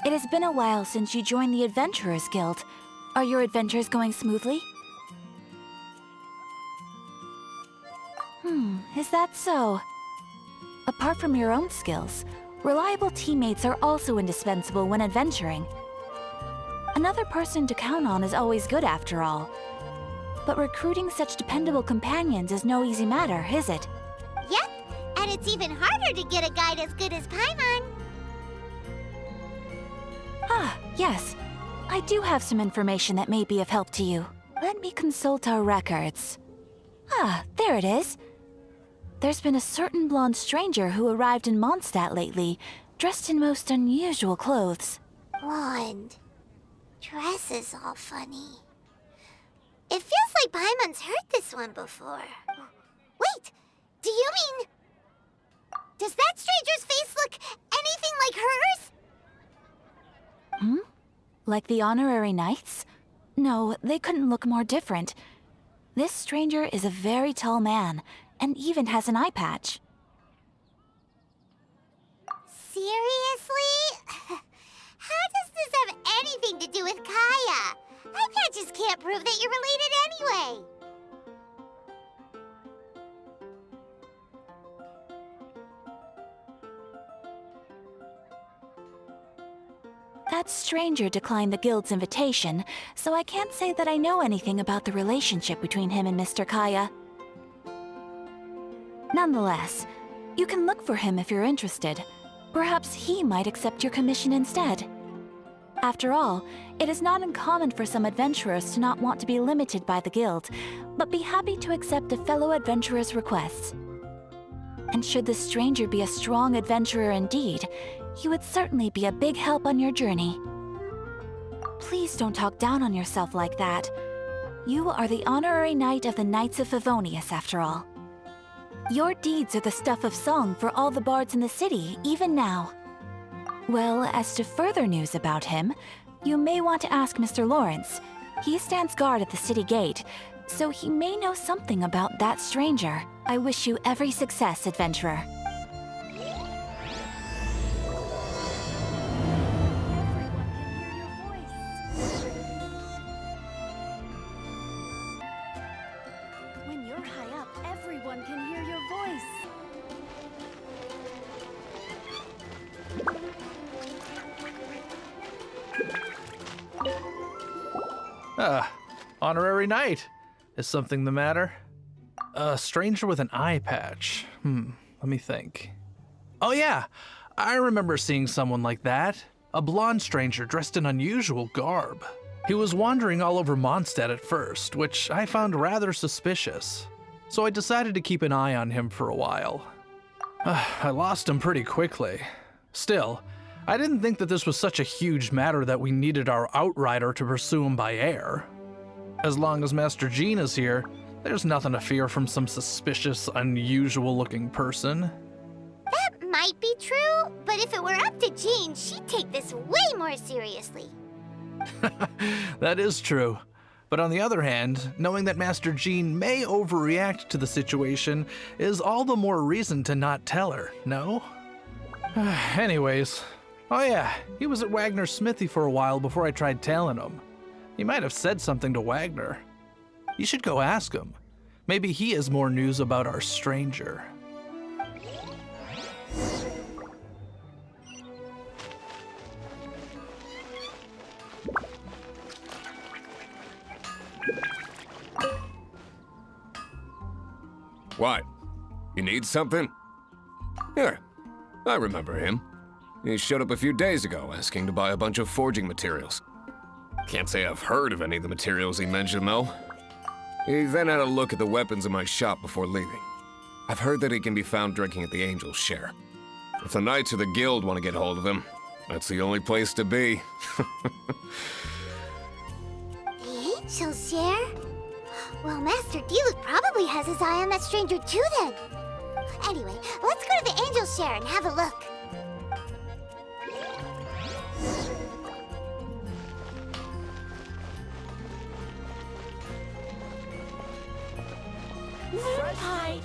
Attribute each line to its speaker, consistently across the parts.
Speaker 1: It has been a while since you joined the Adventurers Guild. Are your adventures going smoothly? Is that so? Apart from your own skills, reliable teammates are also indispensable when adventuring. Another person to count on is always good after all. But recruiting such dependable companions is no easy matter, is it?
Speaker 2: Yep, and it's even harder to get a guide as good as Paimon.
Speaker 1: Ah, yes. I do have some information that may be of help to you. Let me consult our records. Ah, there it is. There's been a certain blonde stranger who arrived in Mondstadt lately, dressed in most unusual clothes.
Speaker 2: Blonde. Dress is all funny. It feels like Paimon's heard this one before. Wait, do you mean... Does that stranger's face look anything like hers?
Speaker 1: Like the honorary knights? No, they couldn't look more different. This stranger is a very tall man, and even has an eye patch.
Speaker 2: Seriously? How does this have anything to do with Kaya? Eye patches can't prove that you're related anyway.
Speaker 1: That stranger declined the guild's invitation, so I can't say that I know anything about the relationship between him and Mr. Kaya. Nonetheless, you can look for him if you're interested. Perhaps he might accept your commission instead. After all, it is not uncommon for some adventurers to not want to be limited by the guild, but be happy to accept a fellow adventurer's requests. And should the stranger be a strong adventurer indeed, he would certainly be a big help on your journey. Please don't talk down on yourself like that. You are the honorary knight of the Knights of Favonius, after all. Your deeds are the stuff of song for all the bards in the city, even now. Well, as to further news about him, you may want to ask Mr. Lawrence. He stands guard at the city gate, so he may know something about that stranger. I wish you every success, adventurer.
Speaker 3: When you're high up, everyone can hear your voice.
Speaker 4: Honorary knight. Is something the matter? A stranger with an eye patch. Let me think. Oh yeah, I remember seeing someone like that. A blonde stranger dressed in unusual garb. He was wandering all over Mondstadt at first, which I found rather suspicious. So I decided to keep an eye on him for a while. I lost him pretty quickly. Still, I didn't think that this was such a huge matter that we needed our outrider to pursue him by air. As long as Master Jean is here, there's nothing to fear from some suspicious, unusual-looking person.
Speaker 2: That might be true, but if it were up to Jean, she'd take this way more seriously.
Speaker 4: That is true. But on the other hand, knowing that Master Jean may overreact to the situation is all the more reason to not tell her, no? Anyways, oh yeah, he was at Wagner's smithy for a while before I tried tailing him. He might have said something to Wagner. You should go ask him. Maybe he has more news about our stranger.
Speaker 5: What? You need something? Here, I remember him. He showed up a few days ago asking to buy a bunch of forging materials. Can't say I've heard of any of the materials he mentioned, though. He then had a look at the weapons in my shop before leaving. I've heard that he can be found drinking at the Angel's Share. If the Knights or the Guild want to get hold of him, that's the only place to be.
Speaker 2: The Angel's Share? Well, Master Diluc probably has his eye on that stranger too then. Anyway, let's go to the Angel's Share and have a look.
Speaker 1: Hi.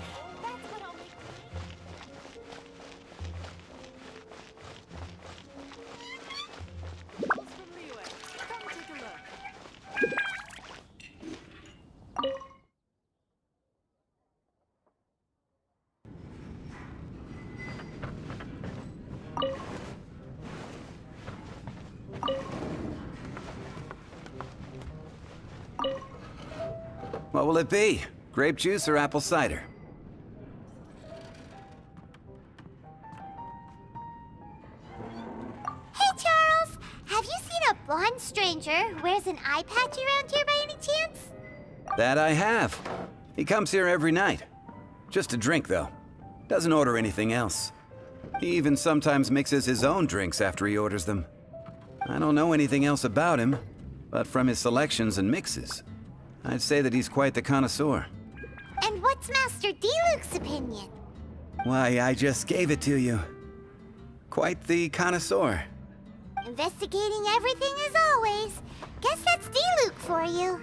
Speaker 6: What will it be? Grape juice or apple cider?
Speaker 2: Hey, Charles! Have you seen a blonde stranger who wears an eye patch around here by any chance?
Speaker 6: That I have. He comes here every night. Just to drink, though. Doesn't order anything else. He even sometimes mixes his own drinks after he orders them. I don't know anything else about him, but from his selections and mixes, I'd say that he's quite the connoisseur.
Speaker 2: And what's Master D-Luke's opinion?
Speaker 6: Why, I just gave it to you. Quite the connoisseur.
Speaker 2: Investigating everything as always. Guess that's D-Luke for you.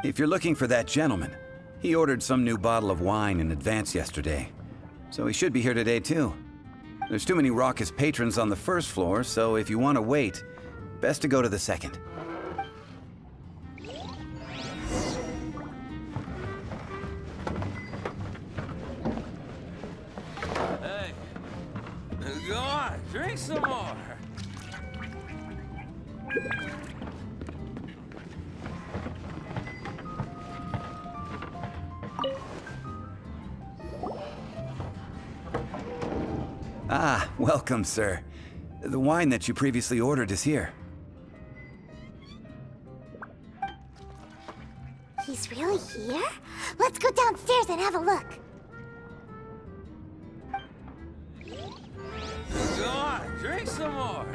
Speaker 6: If you're looking for that gentleman, he ordered some new bottle of wine in advance yesterday. So he should be here today too. There's too many raucous patrons on the first floor, so if you want to wait, best to go to the second.
Speaker 7: Hey, go on, drink some more.
Speaker 6: Ah, welcome, sir. The wine that you previously ordered is here.
Speaker 2: He's really here? Let's go downstairs and have a look.
Speaker 7: Go on, drink some more.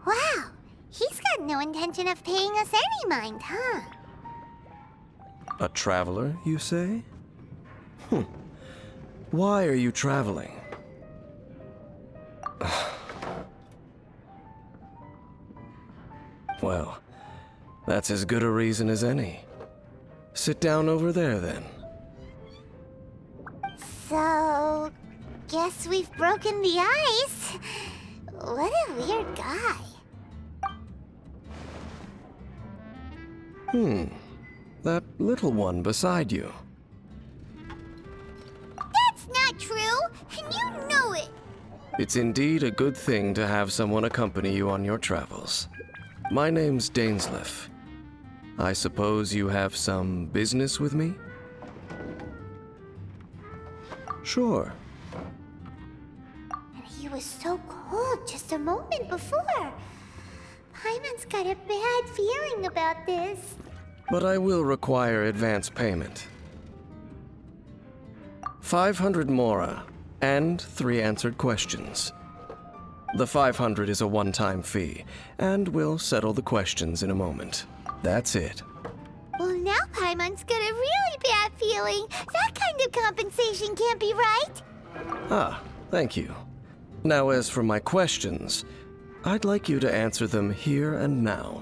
Speaker 2: Wow, he's got no intention of paying us any mind, huh?
Speaker 8: A traveler, you say? Why are you traveling? Well, that's as good a reason as any. Sit down over there, then.
Speaker 2: So, guess we've broken the ice. What a weird guy.
Speaker 8: That little one beside you.
Speaker 2: That's not true, and you know it.
Speaker 8: It's indeed a good thing to have someone accompany you on your travels. My name's Dainsleif. I suppose you have some business with me? Sure.
Speaker 2: And he was so cold just a moment before. Paimon's got a bad feeling about this.
Speaker 8: But I will require advance payment. 500 mora, and 3 answered questions. The 500 is a one-time fee, and we'll settle the questions in a moment. That's it.
Speaker 2: Well, now Paimon's got a really bad feeling. That kind of compensation can't be right.
Speaker 8: Ah, thank you. Now as for my questions, I'd like you to answer them here and now.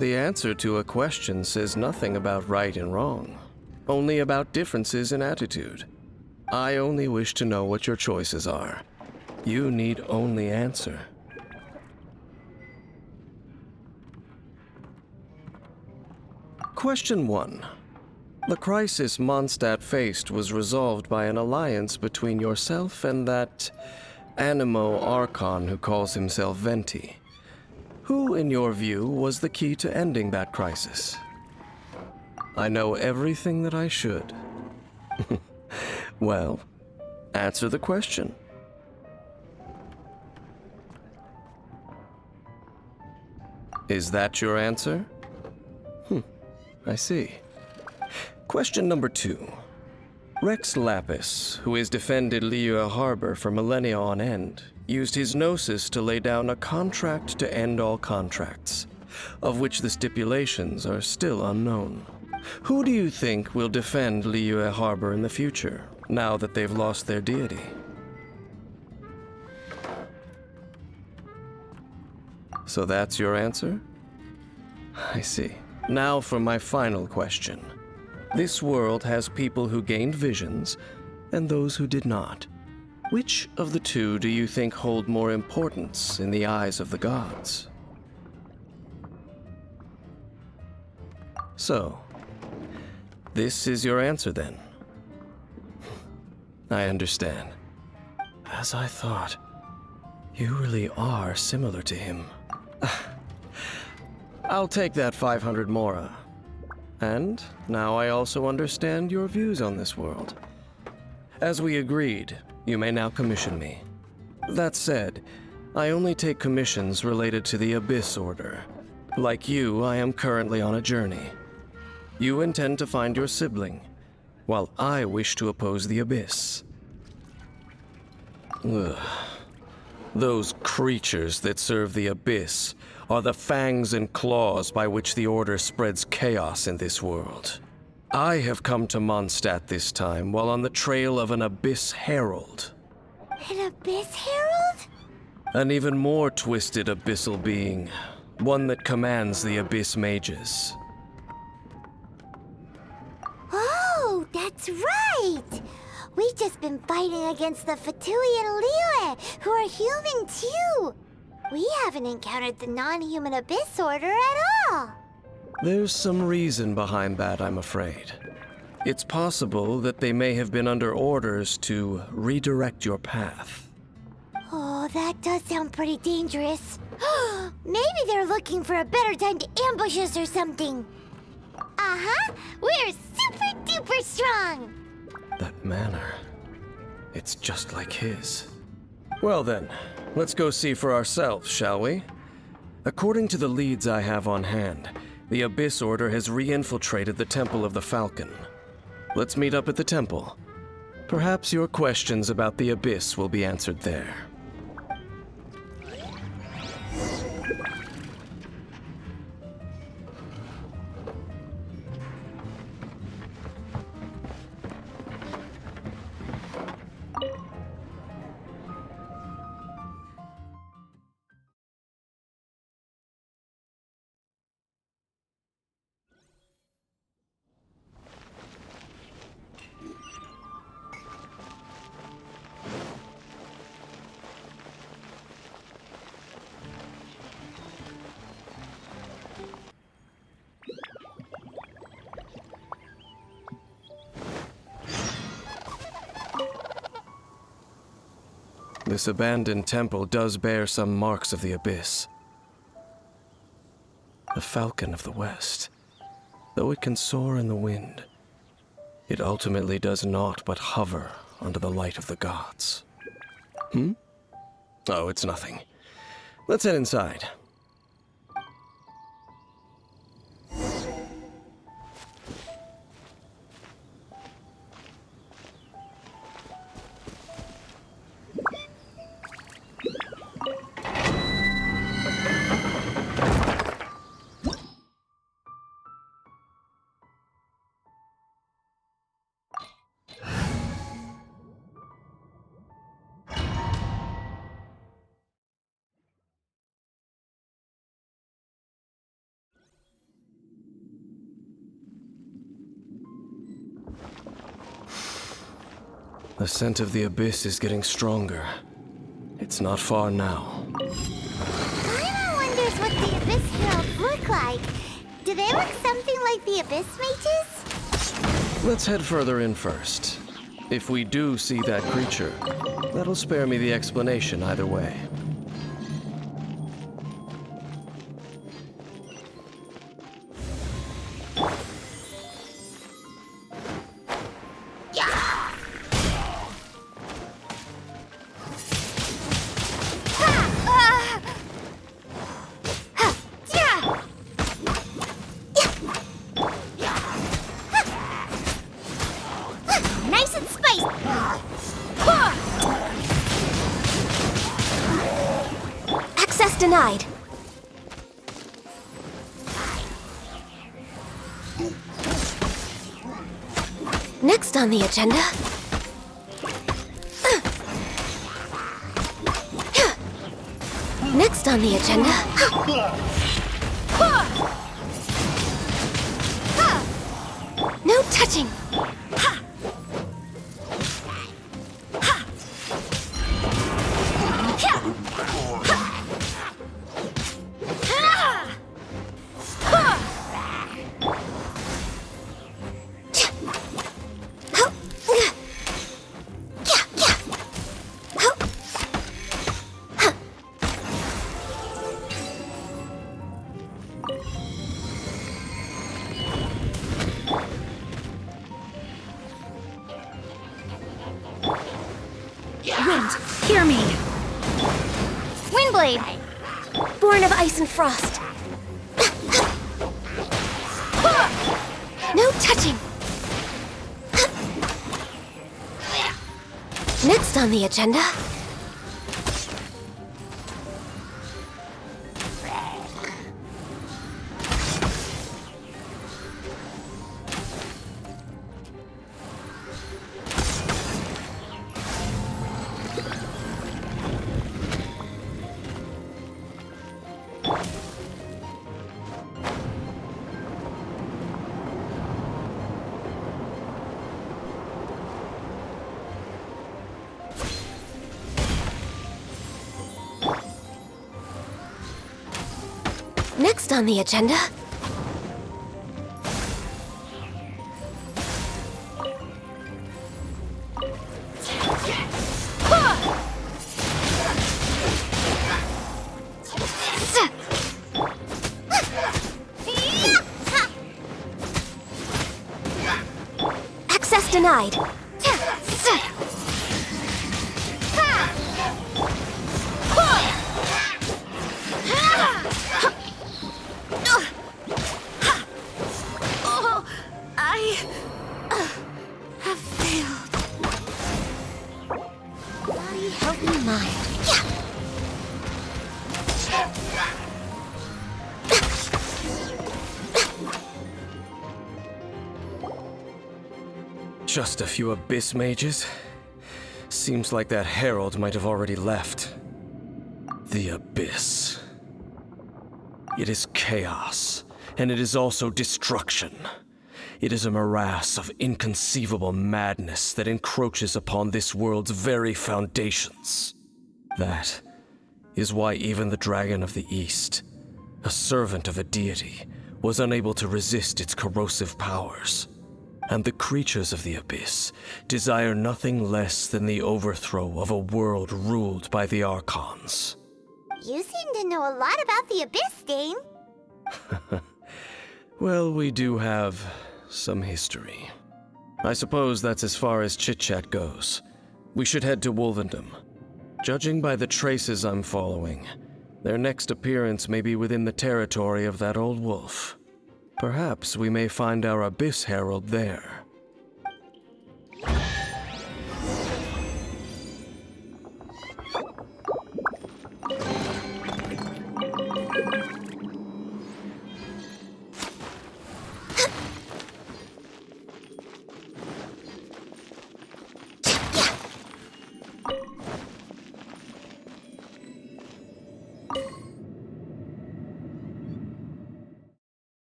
Speaker 8: The answer to a question says nothing about right and wrong, only about differences in attitude. I only wish to know what your choices are. You need only answer. Question 1. The crisis Mondstadt faced was resolved by an alliance between yourself and that Animo Archon who calls himself Venti. Who, in your view, was the key to ending that crisis? I know everything that I should. Well, answer the question. Is that your answer? I see. Question number 2. Rex Lapis, who has defended Liyue Harbor for millennia on end, used his gnosis to lay down a contract to end all contracts, of which the stipulations are still unknown. Who do you think will defend Liyue Harbor in the future, now that they've lost their deity? So that's your answer? I see. Now for my final question. This world has people who gained visions and those who did not. Which of the two do you think hold more importance in the eyes of the gods? So, this is your answer then? I understand. As I thought, you really are similar to him. I'll take that 500 mora. And now I also understand your views on this world. As we agreed, you may now commission me. That said, I only take commissions related to the Abyss Order. Like you, I am currently on a journey. You intend to find your sibling, while I wish to oppose the Abyss. Ugh. Those creatures that serve the Abyss are the fangs and claws by which the Order spreads chaos in this world. I have come to Mondstadt this time while on the trail of an Abyss Herald.
Speaker 2: An Abyss Herald?
Speaker 8: An even more twisted abyssal being, one that commands the Abyss Mages.
Speaker 2: Oh, that's right! We've just been fighting against the Fatui and Liyue, who are human too! We haven't encountered the non-human Abyss Order at all!
Speaker 8: There's some reason behind that, I'm afraid. It's possible that they may have been under orders to redirect your path.
Speaker 2: Oh, that does sound pretty dangerous. Maybe they're looking for a better time to ambush us or something. Uh-huh! We're super duper strong!
Speaker 8: That manner, it's just like his. Well then, let's go see for ourselves, shall we? According to the leads I have on hand, the Abyss Order has re-infiltrated the Temple of the Falcon. Let's meet up at the temple. Perhaps your questions about the Abyss will be answered there. This abandoned temple does bear some marks of the Abyss. The Falcon of the West. Though it can soar in the wind, it ultimately does naught but hover under the light of the gods. Oh, it's nothing. Let's head inside. The scent of the Abyss is getting stronger. It's not far now.
Speaker 2: Paimon wonders what the Abyss Heralds look like. Do they look something like the Abyss Mages?
Speaker 8: Let's head further in first. If we do see that creature, that'll spare me the explanation either way.
Speaker 2: Nice and spiced! Access denied. Next on the agenda... Next on the agenda... No touching!
Speaker 3: Fear me!
Speaker 2: Windblade! Born of ice and frost. No touching! Next on the agenda... Next on the agenda... Access denied.
Speaker 3: Have failed.
Speaker 2: Body, healthy mind.
Speaker 8: Just a few Abyss mages? Seems like that herald might have already left. The Abyss. It is chaos, and it is also destruction. It is a morass of inconceivable madness that encroaches upon this world's very foundations. That is why even the Dragon of the East, a servant of a deity, was unable to resist its corrosive powers. And the creatures of the Abyss desire nothing less than the overthrow of a world ruled by the Archons.
Speaker 2: You seem to know a lot about the Abyss, Dane.
Speaker 8: Well, we do have some history. I suppose that's as far as chit-chat goes. We should head to Wolvendom. Judging by the traces I'm following, their next appearance may be within the territory of that old wolf. Perhaps we may find our Abyss Herald there.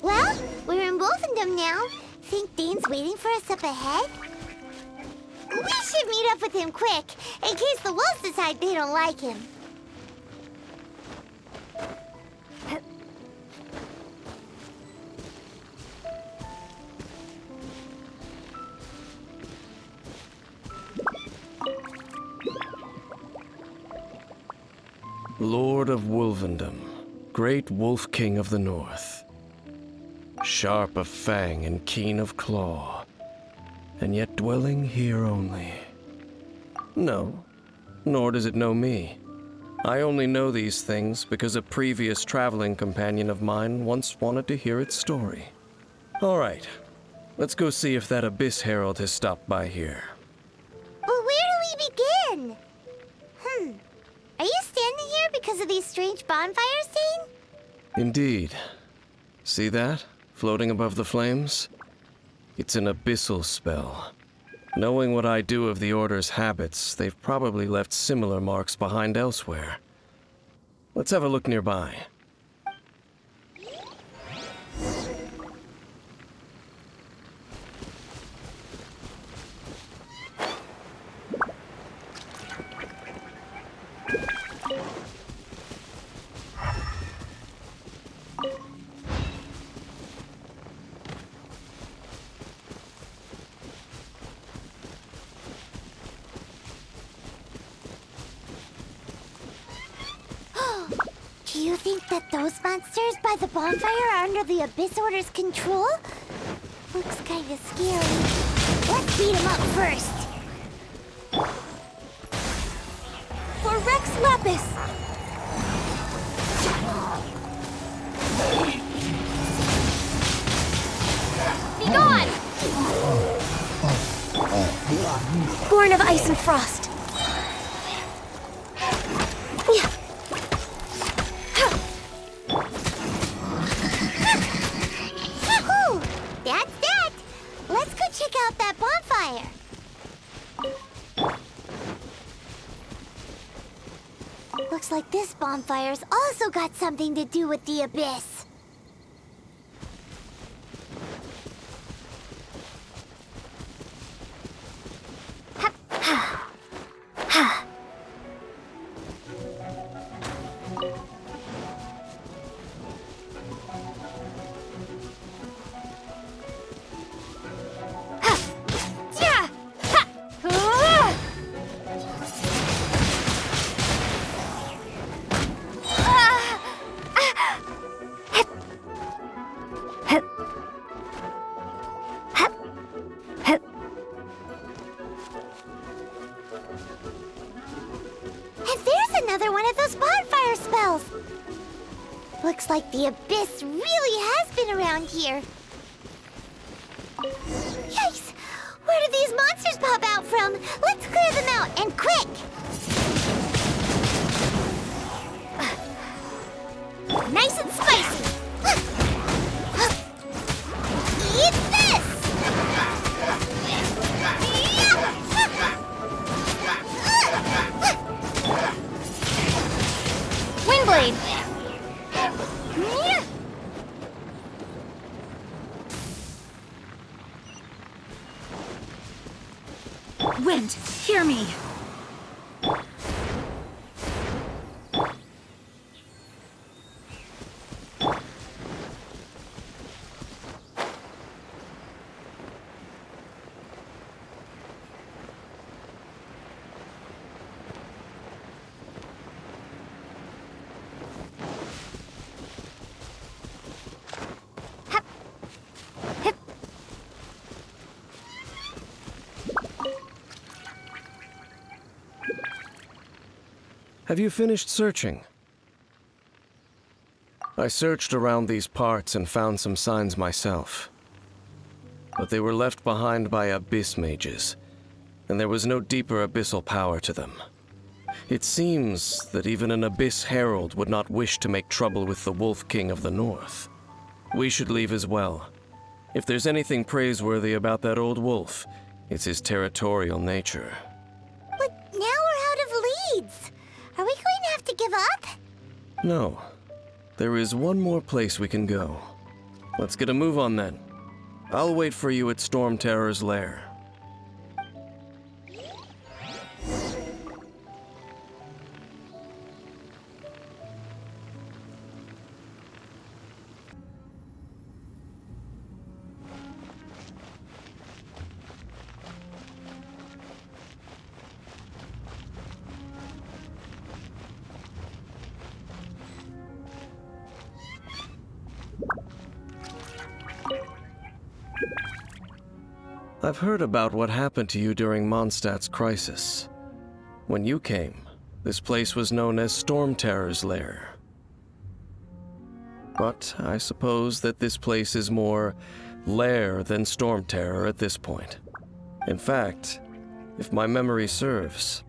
Speaker 2: Well, we're in Wolfendom now. Think Dane's waiting for us up ahead? We should meet up with him quick, in case the wolves decide they don't like him.
Speaker 8: Lord of Wolvendom, great Wolf King of the North. Sharp of fang and keen of claw, and yet dwelling here only. No, nor does it know me. I only know these things because a previous traveling companion of mine once wanted to hear its story. All right, let's go see if that Abyss Herald has stopped by here.
Speaker 2: But where do we begin? Are you standing here because of these strange bonfires, Dane?
Speaker 8: Indeed. See that, floating above the flames? It's an abyssal spell. Knowing what I do of the Order's habits, they've probably left similar marks behind elsewhere. Let's have a look nearby.
Speaker 2: Do you think that those monsters by the bonfire are under the Abyss Order's control? Looks kinda scary. Let's beat them up first.
Speaker 3: For Rex Lapis! Be gone! Born of ice and frost.
Speaker 2: Whew! That's that! Let's go check out that bonfire. Looks like this bonfire's also got something to do with the Abyss. Another one of those bonfire spells! Looks like the Abyss really has been around here. Yikes! Where did these monsters pop out from? Let's clear them out, and quick! Nice and spicy! Eat this! Windblade!
Speaker 3: Wind, hear me!
Speaker 8: Have you finished searching? I searched around these parts and found some signs myself. But they were left behind by abyss mages, and there was no deeper abyssal power to them. It seems that even an Abyss Herald would not wish to make trouble with the Wolf King of the North. We should leave as well. If there's anything praiseworthy about that old wolf, it's his territorial nature.
Speaker 2: But now we're out of leads! Are we going to have to give up?
Speaker 8: No. There is one more place we can go. Let's get a move on then. I'll wait for you at Storm Terror's lair. I've heard about what happened to you during Mondstadt's crisis. When you came, this place was known as Storm Terror's lair. But I suppose that this place is more lair than Storm Terror at this point. In fact, if my memory serves,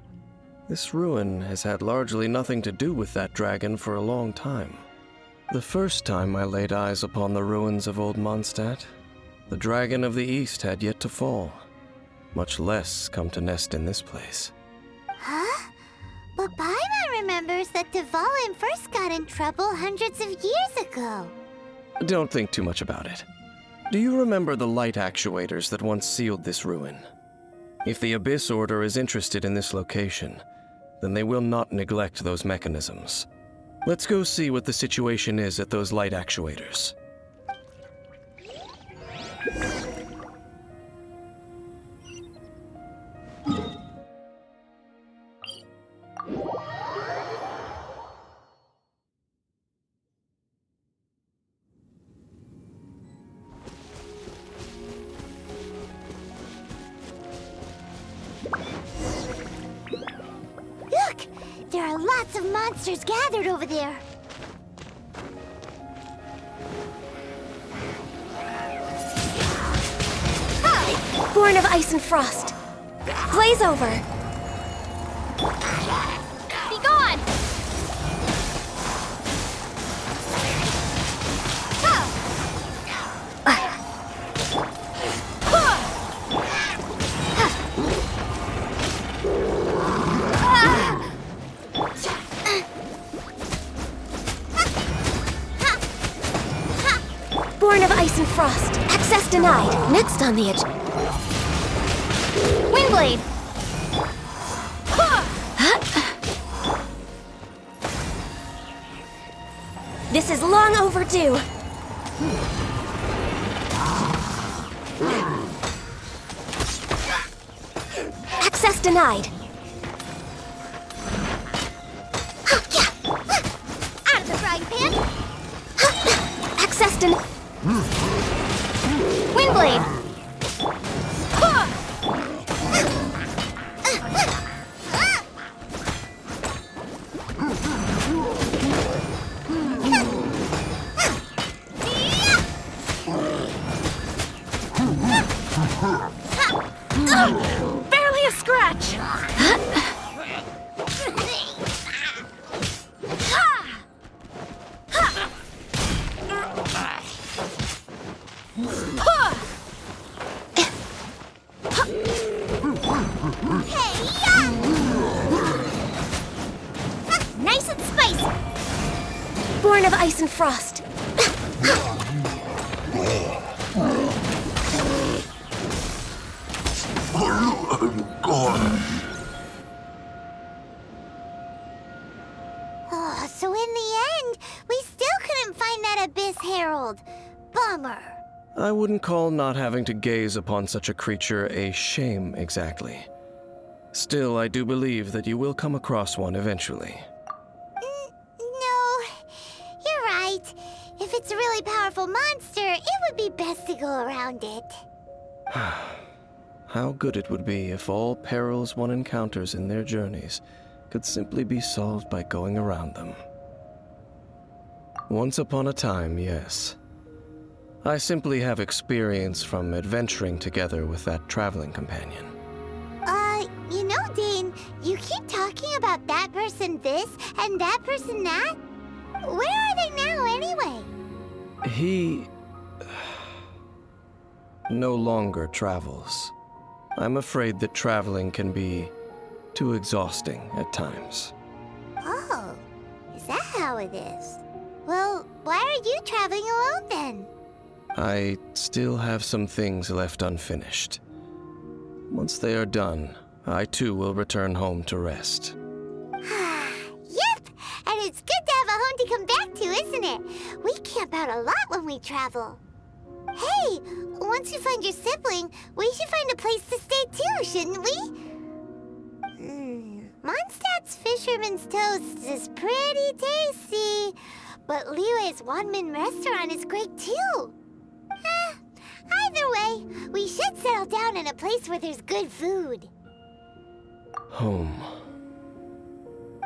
Speaker 8: this ruin has had largely nothing to do with that dragon for a long time. The first time I laid eyes upon the ruins of Old Mondstadt, the dragon of the East had yet to fall, much less come to nest in this place.
Speaker 2: Huh? But Paimon remembers that Dvalin first got in trouble hundreds of years ago.
Speaker 8: Don't think too much about it. Do you remember the light actuators that once sealed this ruin? If the Abyss Order is interested in this location, then they will not neglect those mechanisms. Let's go see what the situation is at those light actuators.
Speaker 2: Look! There are lots of monsters gathered over there.
Speaker 3: Born of ice and frost. Blaze over.
Speaker 2: Be gone!
Speaker 3: Born of ice and frost. Access denied. Next on the edge.
Speaker 2: Windblade!
Speaker 3: This is long overdue. Access denied.
Speaker 2: Out of the frying pan!
Speaker 3: Access denied.
Speaker 2: Windblade!
Speaker 3: Barely a scratch.
Speaker 2: Nice and spicy!
Speaker 3: Born of ice and frost.
Speaker 2: Oh, so in the end, we still couldn't find that Abyss Herald. Bummer.
Speaker 8: I wouldn't call not having to gaze upon such a creature a shame exactly. Still, I do believe that you will come across one eventually.
Speaker 2: No, you're right. If it's a really powerful monster, it would be best to go around it.
Speaker 8: How good it would be if all perils one encounters in their journeys could simply be solved by going around them. Once upon a time, yes. I simply have experience from adventuring together with that traveling companion.
Speaker 2: You know, Dane, you keep talking about that person this and that person that. Where are they now, anyway?
Speaker 8: He no longer travels. I'm afraid that traveling can be too exhausting at times.
Speaker 2: Oh, is that how it is? Well, why are you traveling alone then?
Speaker 8: I still have some things left unfinished. Once they are done, I too will return home to rest.
Speaker 2: Yep, and it's good to have a home to come back to, isn't it? We camp out a lot when we travel. Hey, once you find your sibling, we should find a place to stay too, shouldn't we? Mondstadt's Fisherman's Toast is pretty tasty, but Liyue's Wanmin restaurant is great too. Either Either way, we should settle down in a place where there's good food.
Speaker 8: Home.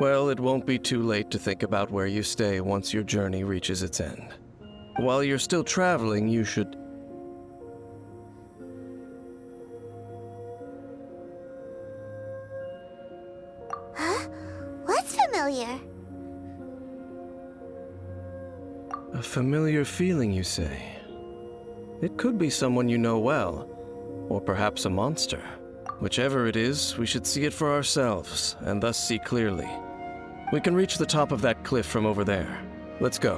Speaker 8: Well, it won't be too late to think about where you stay once your journey reaches its end. While you're still traveling, you should...
Speaker 2: Huh? What's familiar?
Speaker 8: A familiar feeling, you say? It could be someone you know well, or perhaps a monster. Whichever it is, we should see it for ourselves, and thus see clearly. We can reach the top of that cliff from over there. Let's go.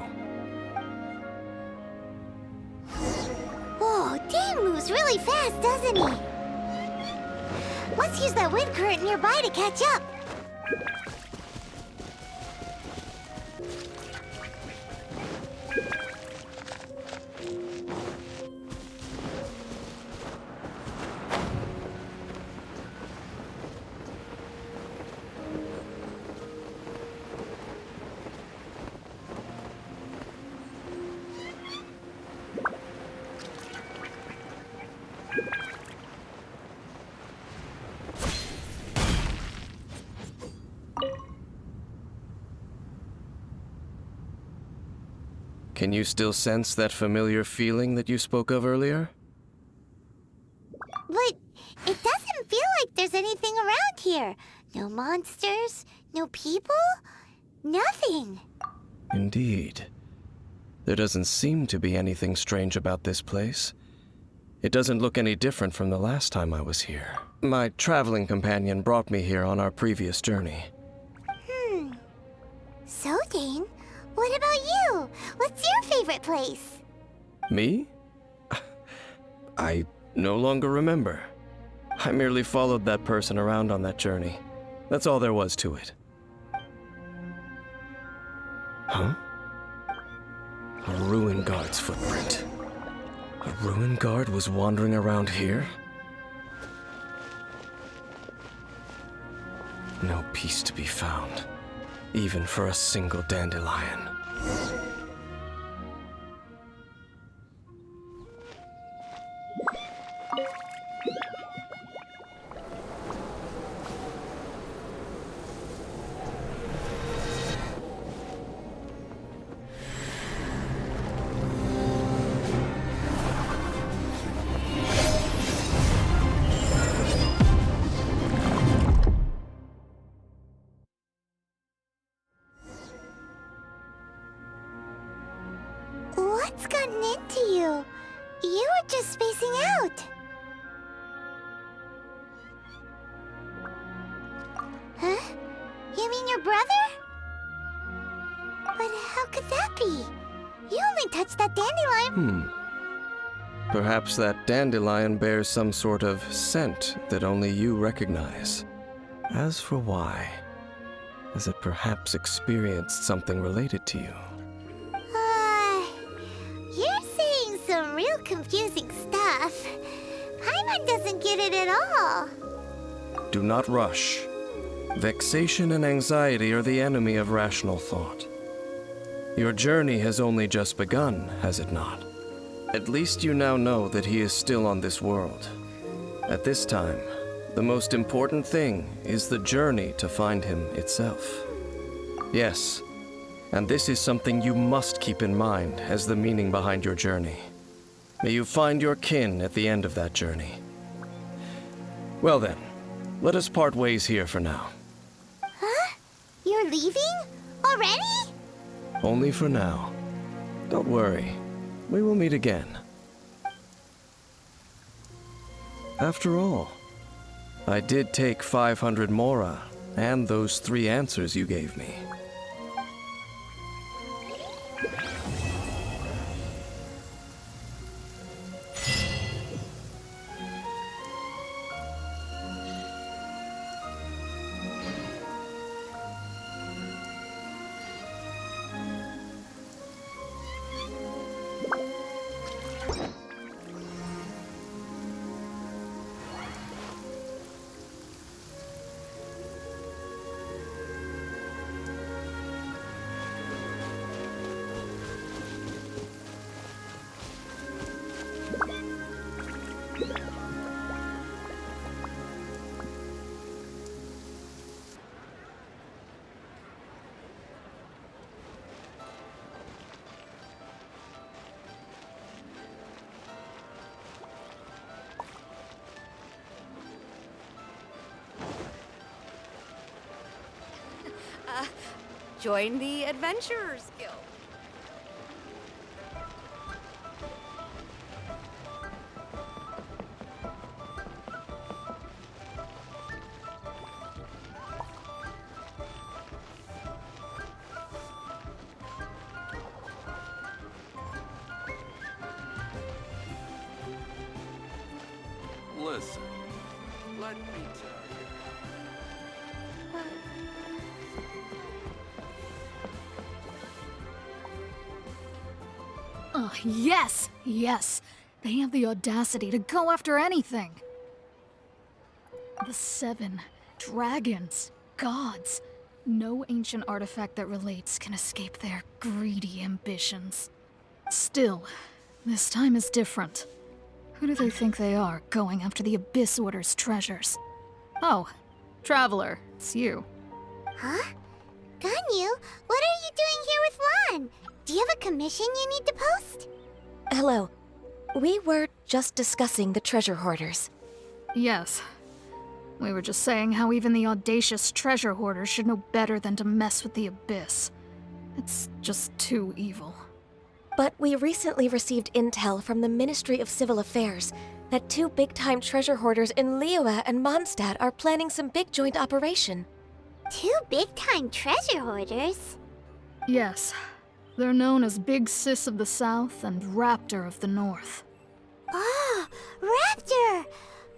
Speaker 2: Whoa, Dane moves really fast, doesn't he? Let's use that wind current nearby to catch up.
Speaker 8: Can you still sense that familiar feeling that you spoke of earlier?
Speaker 2: But it doesn't feel like there's anything around here. No monsters, no people, nothing.
Speaker 8: Indeed. There doesn't seem to be anything strange about this place. It doesn't look any different from the last time I was here. My traveling companion brought me here on our previous journey.
Speaker 2: So, Dane, what about you? What's your favorite place?
Speaker 8: Me? I no longer remember. I merely followed that person around on that journey. That's all there was to it. Huh? A ruin guard's footprint. A ruin guard was wandering around here? No peace to be found, even for a single dandelion.
Speaker 2: What's gotten into you? You were just spacing out. Huh? You mean your brother? But how could that be? You only touched that dandelion.
Speaker 8: Perhaps that dandelion bears some sort of scent that only you recognize. As for why, has it perhaps experienced something related to you?
Speaker 2: You're saying some real confusing stuff. Paimon doesn't get it at all.
Speaker 8: Do not rush. Vexation and anxiety are the enemy of rational thought. Your journey has only just begun, has it not? At least you now know that he is still on this world. At this time, the most important thing is the journey to find him itself. Yes, and this is something you must keep in mind as the meaning behind your journey. May you find your kin at the end of that journey. Well then, let us part ways here for now.
Speaker 2: Huh? You're leaving? Already?
Speaker 8: Only for now. Don't worry, we will meet again. After all, I did take 500 mora and those 3 answers you gave me.
Speaker 3: Join the Adventurers Guild.
Speaker 7: Listen, let me tell you.
Speaker 9: Oh, yes! Yes! They have the audacity to go after anything! The 7 dragons, gods. No ancient artifact that relates can escape their greedy ambitions. Still, this time is different. Who do they think they are, going after the Abyss Order's treasures? Oh, Traveler, it's you.
Speaker 2: Huh? Ganyu, what are you doing here with Lon? Do you have a commission you need to post?
Speaker 10: Hello. We were just discussing the treasure hoarders.
Speaker 9: Yes. We were just saying how even the audacious treasure hoarders should know better than to mess with the Abyss. It's just too evil.
Speaker 10: But we recently received intel from the Ministry of Civil Affairs that 2 big-time treasure hoarders in Liyue and Mondstadt are planning some big joint operation.
Speaker 2: 2 big-time treasure hoarders?
Speaker 9: Yes. They're known as Big Sis of the South and Raptor of the North.
Speaker 2: Oh, Raptor!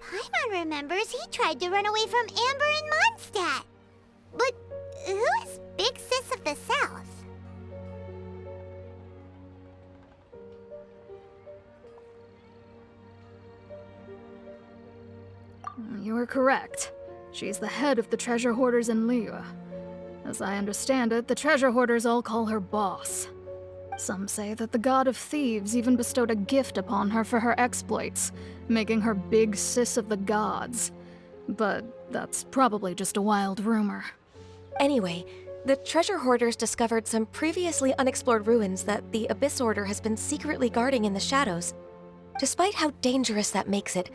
Speaker 2: Paimon remembers he tried to run away from Amber in Mondstadt. But who is Big Sis of the South?
Speaker 9: You are correct. She's the head of the treasure hoarders in Liyue. As I understand it, the treasure hoarders all call her boss. Some say that the god of thieves even bestowed a gift upon her for her exploits, making her Big Sis of the gods. But that's probably just a wild rumor.
Speaker 10: Anyway, the treasure hoarders discovered some previously unexplored ruins that the Abyss Order has been secretly guarding in the shadows. Despite how dangerous that makes it,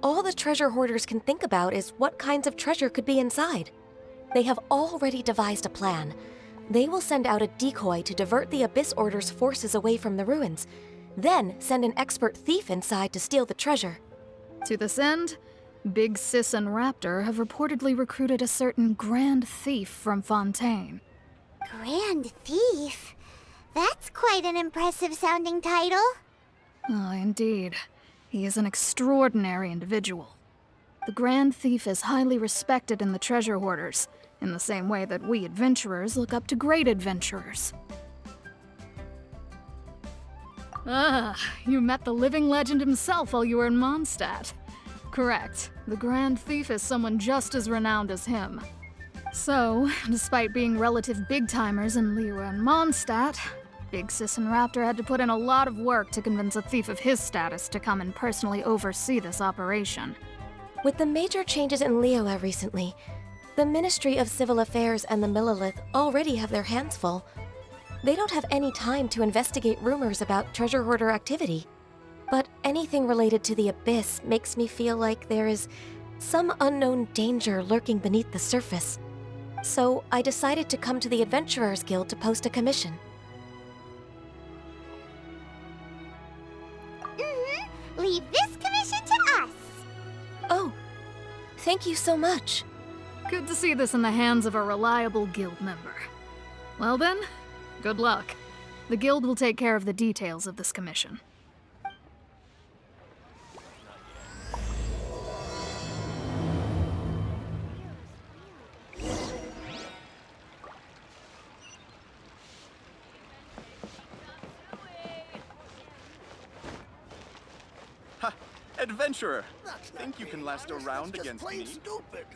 Speaker 10: all the treasure hoarders can think about is what kinds of treasure could be inside. They have already devised a plan. They will send out a decoy to divert the Abyss Order's forces away from the ruins, then send an expert thief inside to steal the treasure.
Speaker 9: To this end, Big Sis and Raptor have reportedly recruited a certain Grand Thief from Fontaine.
Speaker 2: Grand Thief? That's quite an impressive sounding title.
Speaker 9: Oh, indeed. He is an extraordinary individual. The Grand Thief is highly respected in the treasure hoarders, in the same way that we adventurers look up to great adventurers. Ah, you met the living legend himself while you were in Mondstadt. Correct. The Grand Thief is someone just as renowned as him. So, despite being relative big-timers in Liyue and Mondstadt, Big Sis and Raptor had to put in a lot of work to convince a thief of his status to come and personally oversee this operation.
Speaker 10: With the major changes in Liyue recently, the Ministry of Civil Affairs and the Millelith already have their hands full. They don't have any time to investigate rumors about treasure hoarder activity. But anything related to the Abyss makes me feel like there is some unknown danger lurking beneath the surface. So I decided to come to the Adventurers Guild to post a commission.
Speaker 2: Leave this commission to us.
Speaker 10: Oh, thank you so much.
Speaker 9: Good to see this in the hands of a reliable guild member. Well then, good luck. The guild will take care of the details of this commission.
Speaker 11: Ha! Adventurer! Think you can last a round against me?
Speaker 12: Stupid.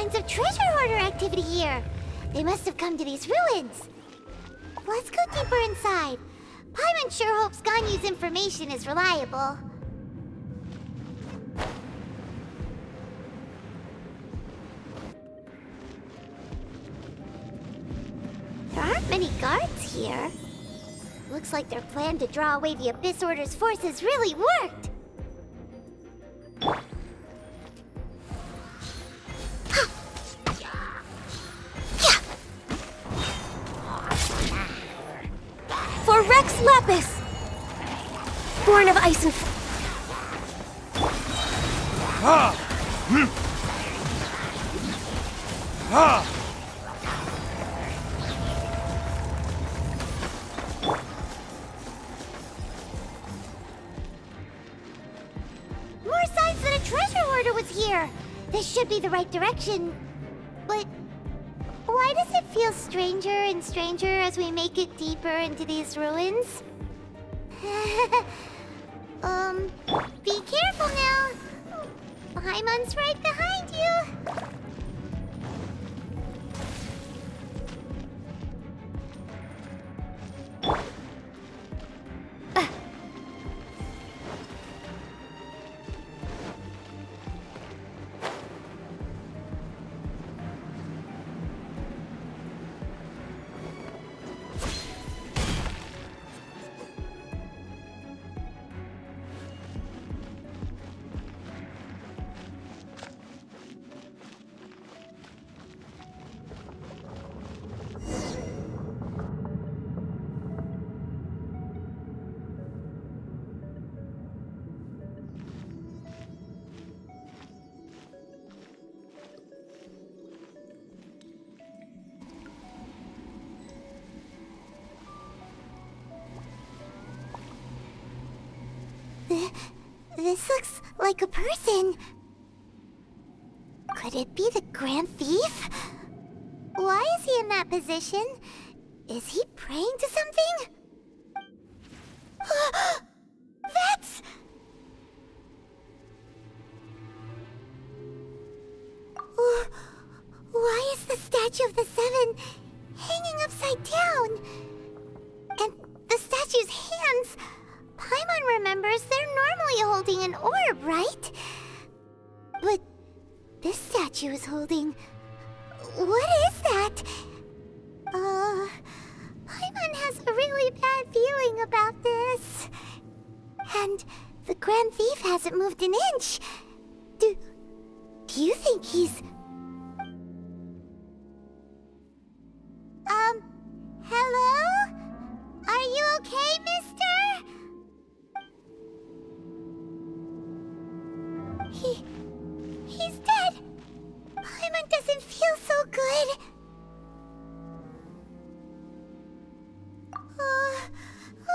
Speaker 2: signs of treasure hoarder activity here. They must have come to these ruins. Let's go deeper inside. Paimon sure hopes Ganyu's information is reliable. There aren't many guards here. Looks like their plan to draw away the Abyss Order's forces really worked.
Speaker 10: For Rex Lapis! Born of ice and
Speaker 2: More signs that a treasure hoarder was here. This should be the right direction. But why does it feel stranger and stranger as we make it deeper into these ruins? Be careful now. Paimon's right behind you. This looks like a person. Could it be the Grand Thief? Why is he in that position? Is he praying to something? That's... Why is the statue of the Seven hanging upside down? And the statue's hands... Paimon remembers they're normally holding an orb, right? But this statue is holding... What is that? Paimon has a really bad feeling about this. And the Grand Thief hasn't moved an inch. Do you think he's... Hello? Are you okay, mister? He's dead. Paimon doesn't feel so good.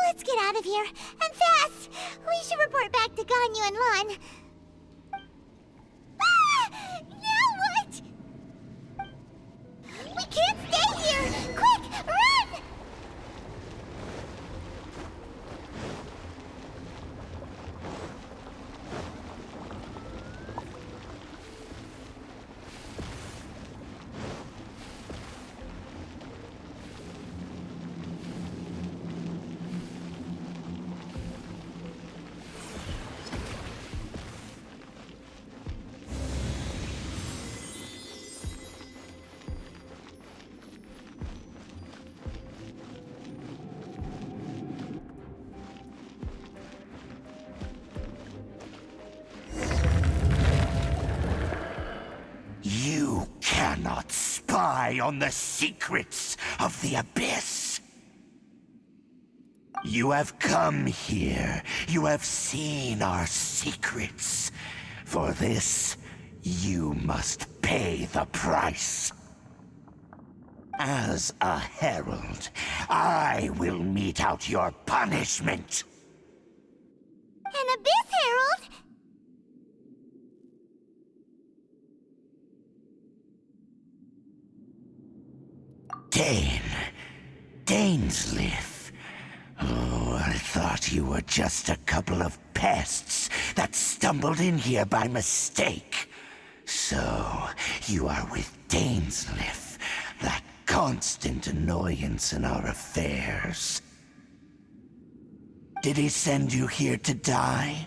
Speaker 2: Let's get out of here, and fast! We should report back to Ganyu and Lon. Now what? We can't stay here! Quick, run!
Speaker 12: You cannot spy on the secrets of the Abyss. You have come here. You have seen our secrets. For this, you must pay the price. As a herald, I will mete out your punishment.
Speaker 2: An Abyss Herald?
Speaker 12: Dainsleif. Oh, I thought you were just a couple of pests that stumbled in here by mistake. So, you are with Dainsleif, that constant annoyance in our affairs. Did he send you here to die?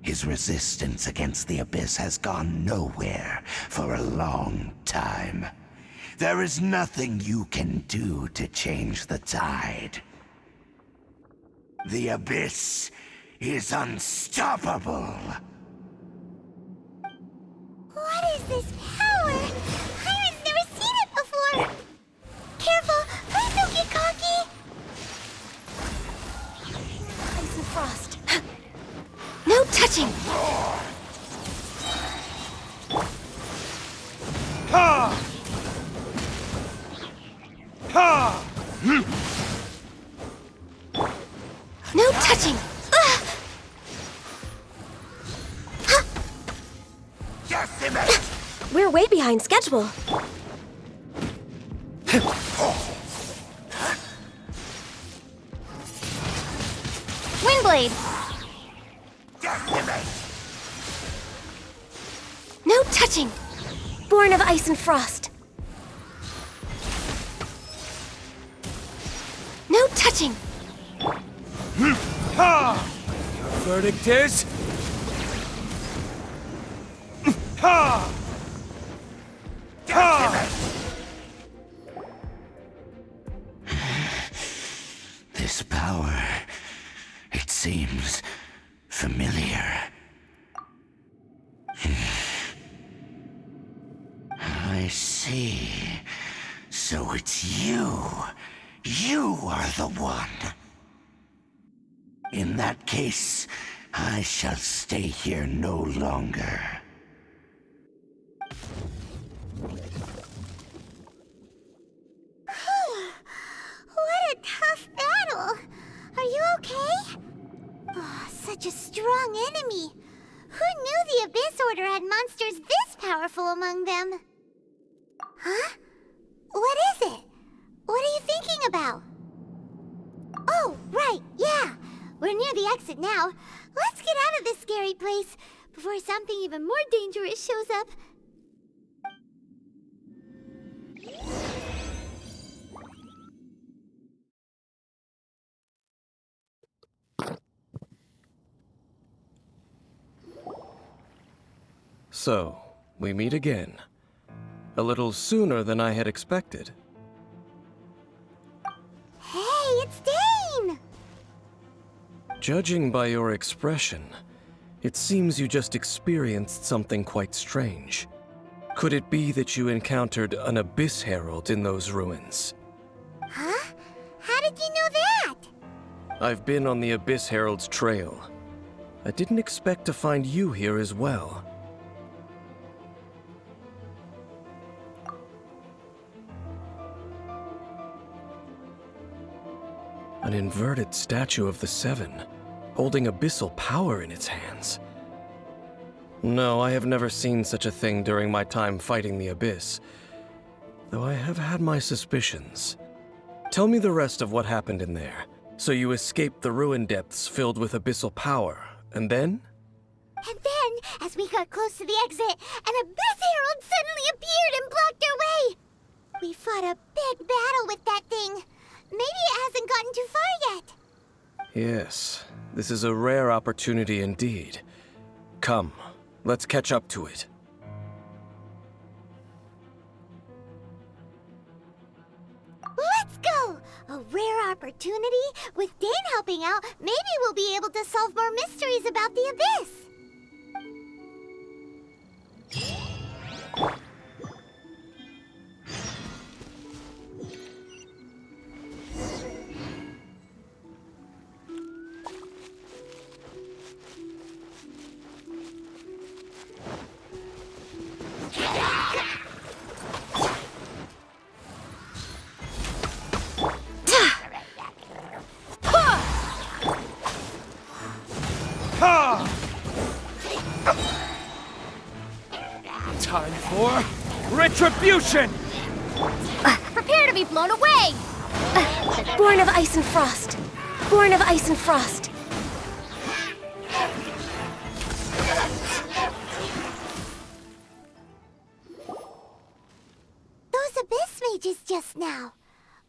Speaker 12: His resistance against the Abyss has gone nowhere for a long time. There is nothing you can do to change the tide. The Abyss is unstoppable.
Speaker 2: What is this power? Iron's never seen it before! Careful! Please don't get cocky!
Speaker 10: Ice and frost. No touching!
Speaker 11: Ha! Ha!
Speaker 10: No touching! We're way behind schedule.
Speaker 2: Windblade!
Speaker 10: No touching! Born of ice and frost. No touching!
Speaker 11: Ha! Your verdict is... Ha! Ha!
Speaker 12: This power, it seems familiar. I see. So it's you. You are the one. In that case, I shall stay here no longer.
Speaker 2: What a tough battle! Are you okay? Oh, such a strong enemy. Who knew the Abyss Order had monsters this powerful among them? Huh? What is it? What are you thinking about? Oh, right, yeah. We're near the exit now. Let's get out of this scary place before something even more dangerous shows up.
Speaker 8: So, we meet again. A little sooner than I had expected.
Speaker 2: Hey, it's Dane!
Speaker 8: Judging by your expression, it seems you just experienced something quite strange. Could it be that you encountered an Abyss Herald in those ruins?
Speaker 2: Huh? How did you know that?
Speaker 8: I've been on the Abyss Herald's trail. I didn't expect to find you here as well. An inverted statue of the Seven, holding abyssal power in its hands. No, I have never seen such a thing during my time fighting the Abyss, though I have had my suspicions. Tell me the rest of what happened in there. So you escaped the ruin depths filled with abyssal power, and then?
Speaker 2: And then, as we got close to the exit, an Abyss Herald suddenly appeared and blocked our way! We fought a big battle with that thing. Maybe it hasn't gotten too far yet.
Speaker 8: Yes, this is a rare opportunity indeed. Come, let's catch up to it.
Speaker 2: Let's go! A rare opportunity? With Dane helping out, maybe we'll be able to solve more mysteries about the Abyss.
Speaker 11: Time for retribution!
Speaker 9: Prepare to be blown away!
Speaker 10: Born of ice and frost. Born of ice and frost.
Speaker 2: just now?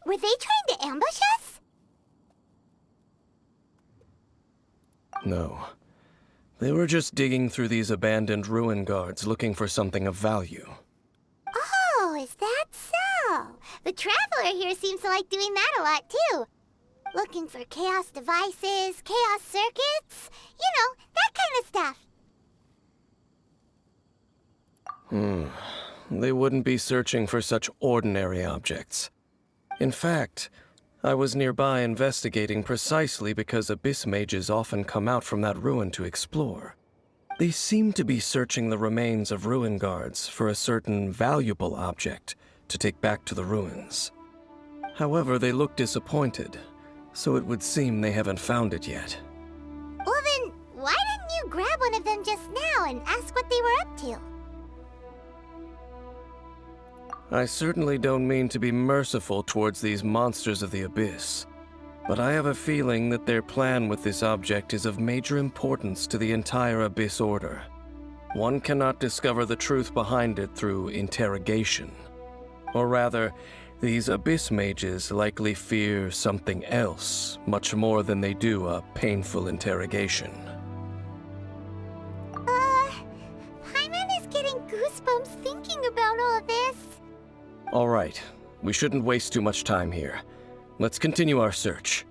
Speaker 2: Were they trying to ambush us?
Speaker 8: No. They were just digging through these abandoned ruin guards looking for something of value.
Speaker 2: Oh, is that so? The Traveler here seems to like doing that a lot, too. Looking for chaos devices, chaos circuits, you know, that kind of stuff.
Speaker 8: They wouldn't be searching for such ordinary objects. In fact, I was nearby investigating precisely because abyss mages often come out from that ruin to explore. They seem to be searching the remains of ruin guards for a certain valuable object to take back to the ruins. However, they look disappointed, so it would seem they haven't found it yet.
Speaker 2: Well then, why didn't you grab one of them just now and ask what they were up to?
Speaker 8: I certainly don't mean to be merciful towards these monsters of the abyss, but I have a feeling that their plan with this object is of major importance to the entire Abyss Order. One cannot discover the truth behind it through interrogation. Or rather, these abyss mages likely fear something else much more than they do a painful interrogation.
Speaker 2: Paimon is getting goosebumps thinking about all this.
Speaker 8: All right, we shouldn't waste too much time here. Let's continue our search.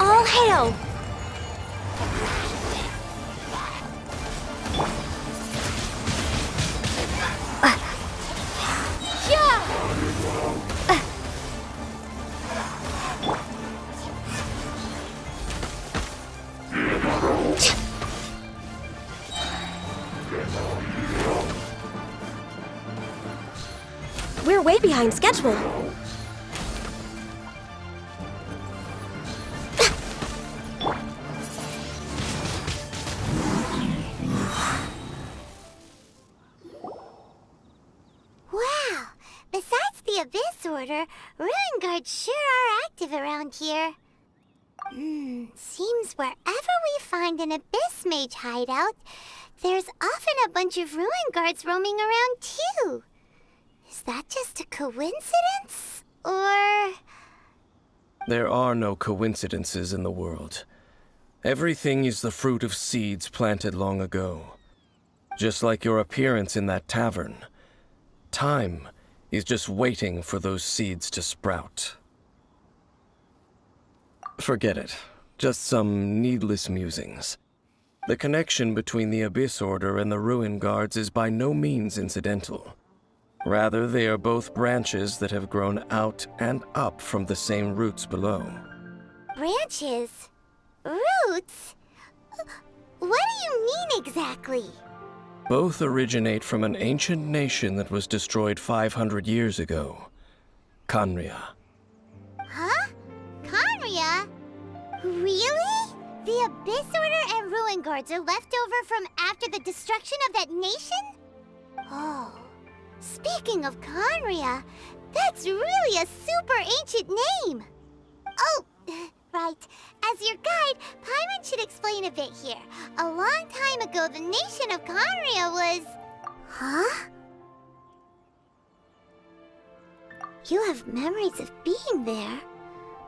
Speaker 10: All hail! We're way behind schedule.
Speaker 2: Wow! Besides the Abyss Order, Ruin Guards sure are active around here. Seems wherever we find an Abyss Mage hideout, there's often a bunch of Ruin Guards roaming around too. Is that just a coincidence? Or...
Speaker 8: There are no coincidences in the world. Everything is the fruit of seeds planted long ago. Just like your appearance in that tavern. Time is just waiting for those seeds to sprout. Forget it. Just some needless musings. The connection between the Abyss Order and the Ruin Guards is by no means incidental. Rather, they are both branches that have grown out and up from the same roots below.
Speaker 2: branches? Roots? What do you mean exactly?
Speaker 8: Both originate from an ancient nation that was destroyed 500 years ago. Khaenri'ah.
Speaker 2: Huh? Khaenri'ah? Really? The Abyss Order and Ruin Guards are left over from after the destruction of that nation? Oh, speaking of Khaenri'ah, that's really a super ancient name. Oh, right. As your guide, Paimon should explain a bit here. A long time ago, the nation of Khaenri'ah was... Huh? You have memories of being there.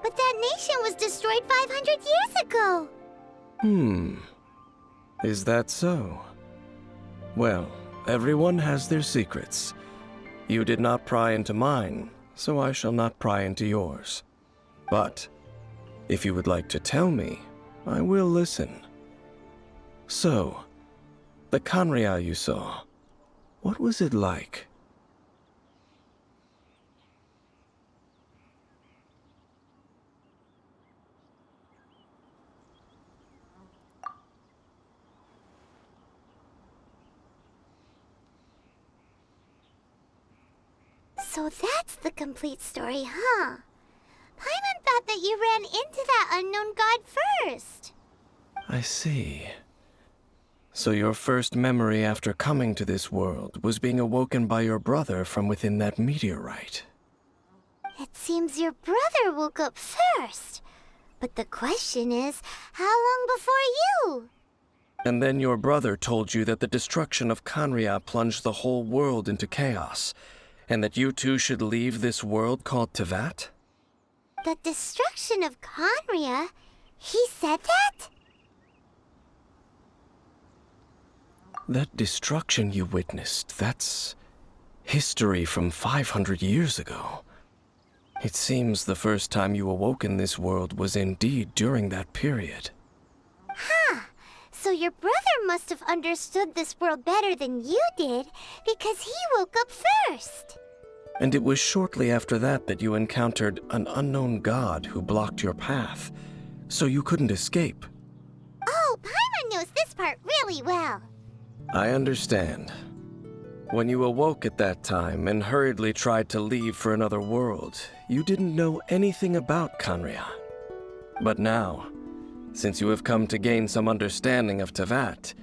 Speaker 2: But that nation was destroyed 500 years ago.
Speaker 8: Is that so? Well, everyone has their secrets. You did not pry into mine, so I shall not pry into yours. But if you would like to tell me, I will listen. So, the Khaenri'ah you saw, what was it like?
Speaker 2: So that's the complete story, huh? Paimon thought that you ran into that unknown god first.
Speaker 8: I see. So your first memory after coming to this world was being awoken by your brother from within that meteorite.
Speaker 2: It seems your brother woke up first. But the question is, how long before you?
Speaker 8: And then your brother told you that the destruction of Khaenri'ah plunged the whole world into chaos, and that you two should leave this world called Teyvat?
Speaker 2: The destruction of Khaenri'ah? He said that?
Speaker 8: That destruction you witnessed, that's history from 500 years ago. It seems the first time you awoke in this world was indeed during that period.
Speaker 2: Huh. So your brother must have understood this world better than you did, because he woke up first.
Speaker 8: And it was shortly after that that you encountered an unknown god who blocked your path, so you couldn't escape.
Speaker 2: Oh, Paimon knows this part really well.
Speaker 8: I understand. When you awoke at that time and hurriedly tried to leave for another world, you didn't know anything about Khaenri'ah. But now, since you have come to gain some understanding of Teyvat,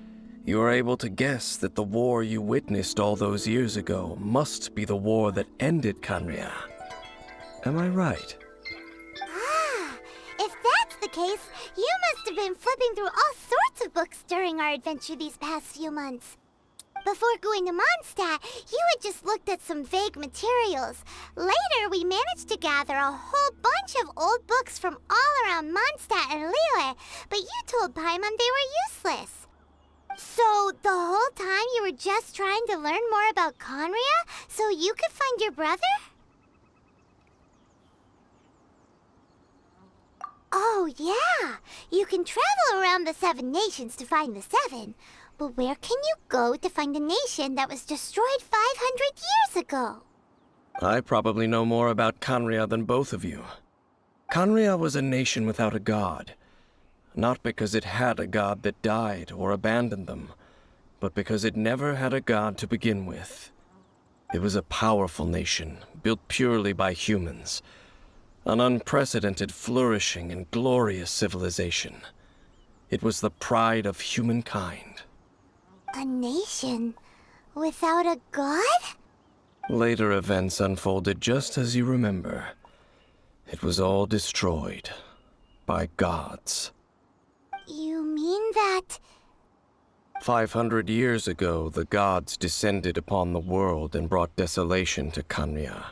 Speaker 8: you are able to guess that the war you witnessed all those years ago must be the war that ended Khaenri'ah. Am I right?
Speaker 2: Ah, if that's the case, you must have been flipping through all sorts of books during our adventure these past few months. Before going to Mondstadt, you had just looked at some vague materials. Later, we managed to gather a whole bunch of old books from all around Mondstadt and Liyue, but you told Paimon they were useless. So, the whole time you were just trying to learn more about Khaenri'ah so you could find your brother? Oh, yeah. You can travel around the 7 nations to find the 7. But where can you go to find a nation that was destroyed 500 years ago?
Speaker 8: I probably know more about Khaenri'ah than both of you. Khaenri'ah was a nation without a god. Not because it had a god that died or abandoned them, but because it never had a god to begin with. It was a powerful nation, built purely by humans. An unprecedented, flourishing, and glorious civilization. It was the pride of humankind.
Speaker 2: A nation without a god?
Speaker 8: Later events unfolded just as you remember. It was all destroyed by gods.
Speaker 2: You mean that...
Speaker 8: 500 years ago, the gods descended upon the world and brought desolation to Khaenri'ah.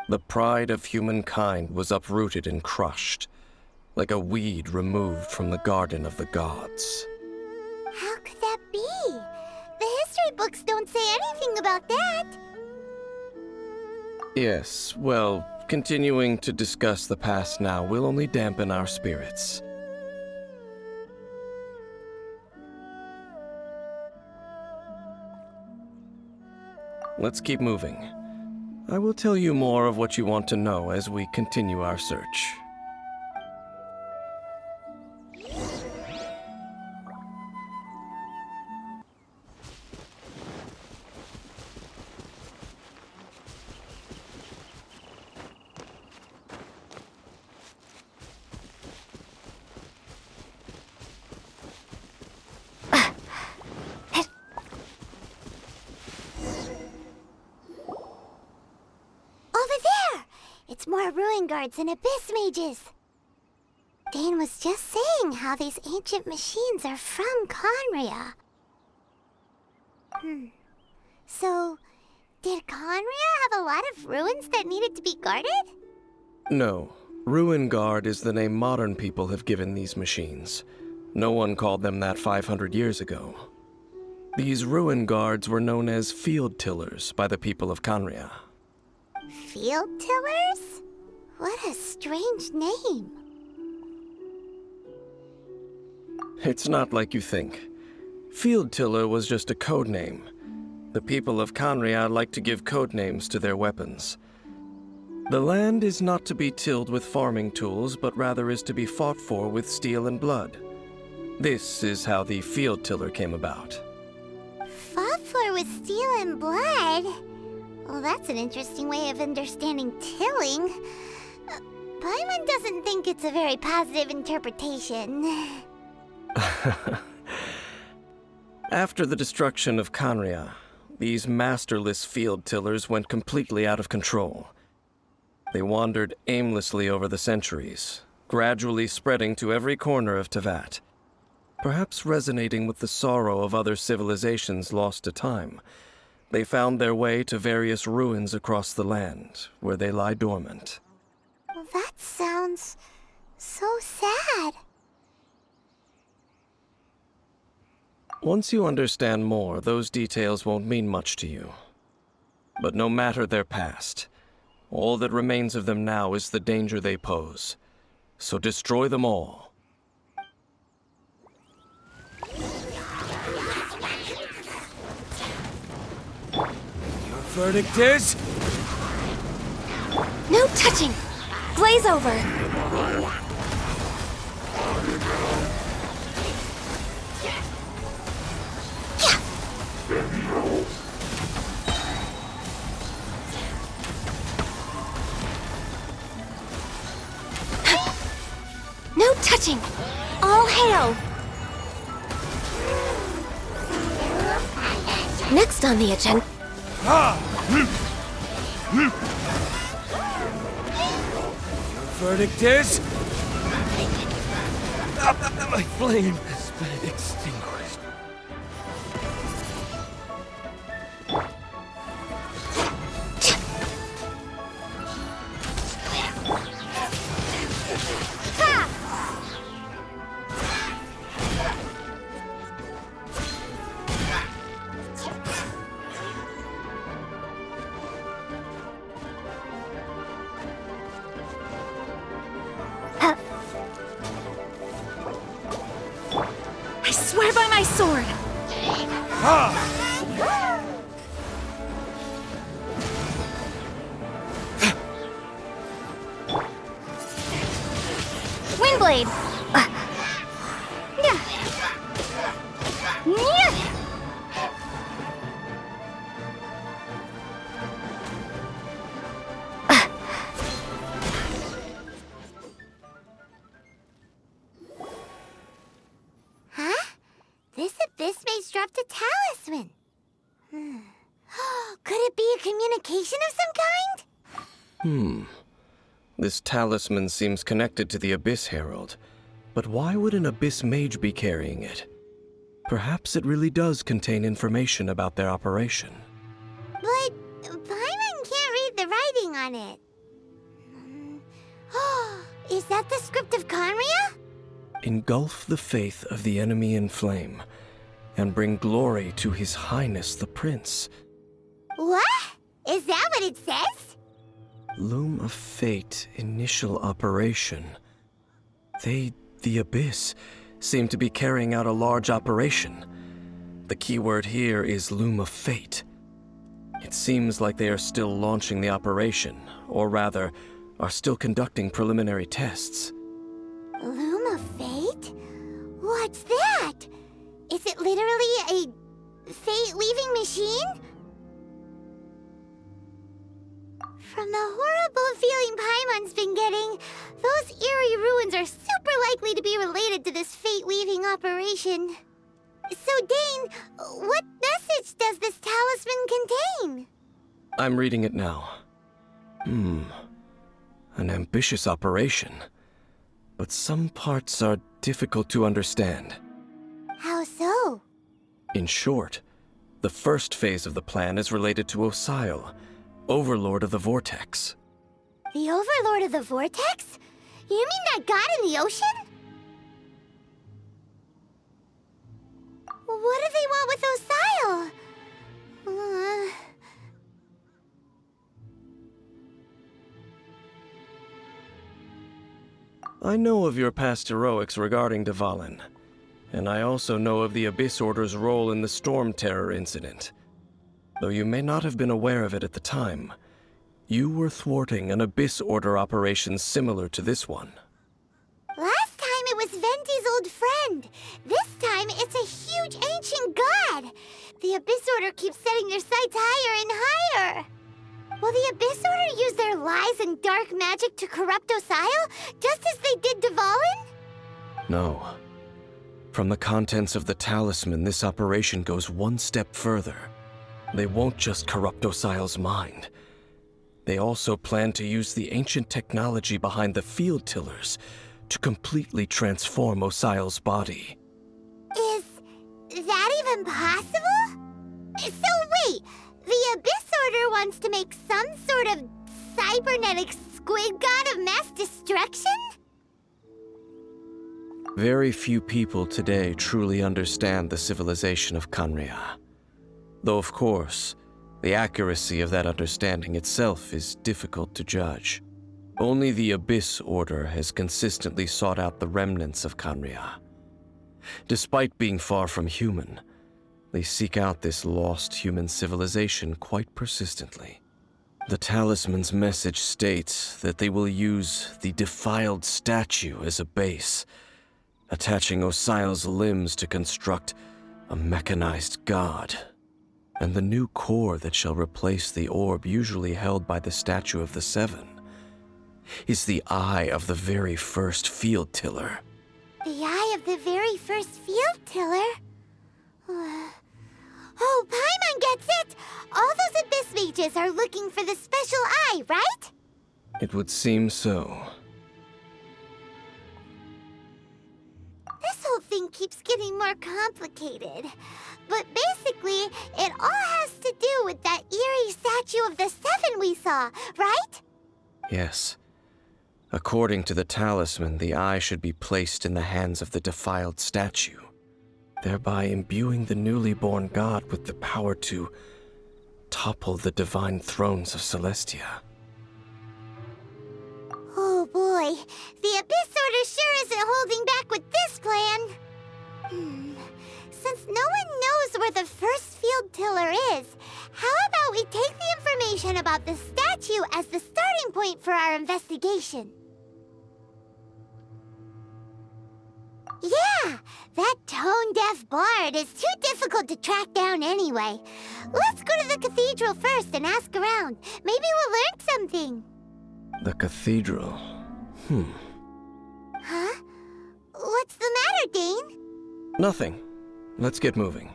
Speaker 8: The pride of humankind was uprooted and crushed, like a weed removed from the garden of the gods.
Speaker 2: How could that be? The history books don't say anything about that.
Speaker 8: Yes, well, continuing to discuss the past now will only dampen our spirits. Let's keep moving. I will tell you more of what you want to know as we continue our search.
Speaker 2: It's more ruin guards and abyss mages. Dane was just saying how these ancient machines are from Khaenri'ah. So, did Khaenri'ah have a lot of ruins that needed to be guarded?
Speaker 8: No. Ruin Guard is the name modern people have given these machines. No one called them that 500 years ago. These ruin guards were known as field tillers by the people of Canria.
Speaker 2: Field tillers? What a strange name.
Speaker 8: It's not like you think. Field tiller was just a code name. The people of Canria like to give code names to their weapons. The land is not to be tilled with farming tools, but rather is to be fought for with steel and blood. This is how the field tiller came about.
Speaker 2: Fought for with steel and blood? Well, that's an interesting way of understanding tilling. Paimon doesn't think it's a very positive interpretation.
Speaker 8: After the destruction of Canria, these masterless field tillers went completely out of control. They wandered aimlessly over the centuries, gradually spreading to every corner of Teyvat. Perhaps resonating with the sorrow of other civilizations lost to time, they found their way to various ruins across the land, where they lie dormant.
Speaker 2: Well, that sounds so sad.
Speaker 8: Once you understand more, those details won't mean much to you. But no matter their past, all that remains of them now is the danger they pose. So destroy them all.
Speaker 13: Your verdict is?
Speaker 10: No touching! Glaze over! No touching! All hail! Next on the agenda...
Speaker 13: Verdict is? My flame has been extinguished.
Speaker 10: I swear by my sword!
Speaker 2: Windblade! Huh? This abyss maze dropped a talisman. Could it be a communication of some kind?
Speaker 8: This talisman seems connected to the Abyss Herald. But why would an Abyss Mage be carrying it? Perhaps it really does contain information about their operation.
Speaker 2: But Paimon can't read the writing on it. Is that the script of Canria?
Speaker 8: Engulf the faith of the enemy in flame, and bring glory to His Highness the Prince.
Speaker 2: What? Is that what it says?
Speaker 8: Loom of Fate, initial operation. They, the Abyss, seem to be carrying out a large operation. The keyword here is Loom of Fate. It seems like they are still launching the operation, or rather, are still conducting preliminary tests.
Speaker 2: Loom of Fate? What's that? Is it literally a fate-weaving machine? From the horrible feeling Paimon's been getting, those eerie ruins are super likely to be related to this fate-weaving operation. So, Dane, what message does this talisman contain?
Speaker 8: I'm reading it now. An ambitious operation. But some parts are difficult to understand.
Speaker 2: How so?
Speaker 8: In short, the first phase of the plan is related to Osile, Overlord of the Vortex.
Speaker 2: The Overlord of the Vortex? You mean that god in the ocean? What do they want with Osile?
Speaker 8: I know of your past heroics regarding Dvalin, and I also know of the Abyss Order's role in the Storm Terror incident. Though you may not have been aware of it at the time, you were thwarting an Abyss Order operation similar to this one.
Speaker 2: Last time it was Venti's old friend. This time it's a huge ancient god. The Abyss Order keeps setting their sights higher and higher. Will the Abyss Order use their lies and dark magic to corrupt Osile, just as they did Dvalin?
Speaker 8: No. From the contents of the talisman, this operation goes one step further. They won't just corrupt Osile's mind. They also plan to use the ancient technology behind the field tillers to completely transform Osile's body.
Speaker 2: Is that even possible? So wait, the Abyss Order wants to make some sort of cybernetic squid god of mass destruction?
Speaker 8: Very few people today truly understand the civilization of Khaenri'ah. Though of course, the accuracy of that understanding itself is difficult to judge. Only the Abyss Order has consistently sought out the remnants of Khaenri'ah. Despite being far from human, they seek out this lost human civilization quite persistently. The talisman's message states that they will use the defiled statue as a base, attaching Osile's limbs to construct a mechanized god. And the new core that shall replace the orb usually held by the Statue of the Seven is the eye of the very first field tiller.
Speaker 2: The eye of the very first field tiller? Oh, Paimon gets it! All those Abyss mages are looking for the special eye, right?
Speaker 8: It would seem so.
Speaker 2: This whole thing keeps getting more complicated. But basically, it all has to do with that eerie Statue of the Seven we saw, right?
Speaker 8: Yes. According to the talisman, the eye should be placed in the hands of the defiled statue, thereby imbuing the newly born god with the power to topple the divine thrones of Celestia.
Speaker 2: Oh boy, the Abyss Order sure isn't holding back with this plan. Since no one knows where the first field tiller is, how about we take the information about the statue as the starting point for our investigation? Yeah, that tone-deaf bard is too difficult to track down anyway. Let's go to the cathedral first and ask around. Maybe we'll learn something.
Speaker 8: The cathedral.
Speaker 2: Huh? What's the matter, Dane?
Speaker 8: Nothing. Let's get moving.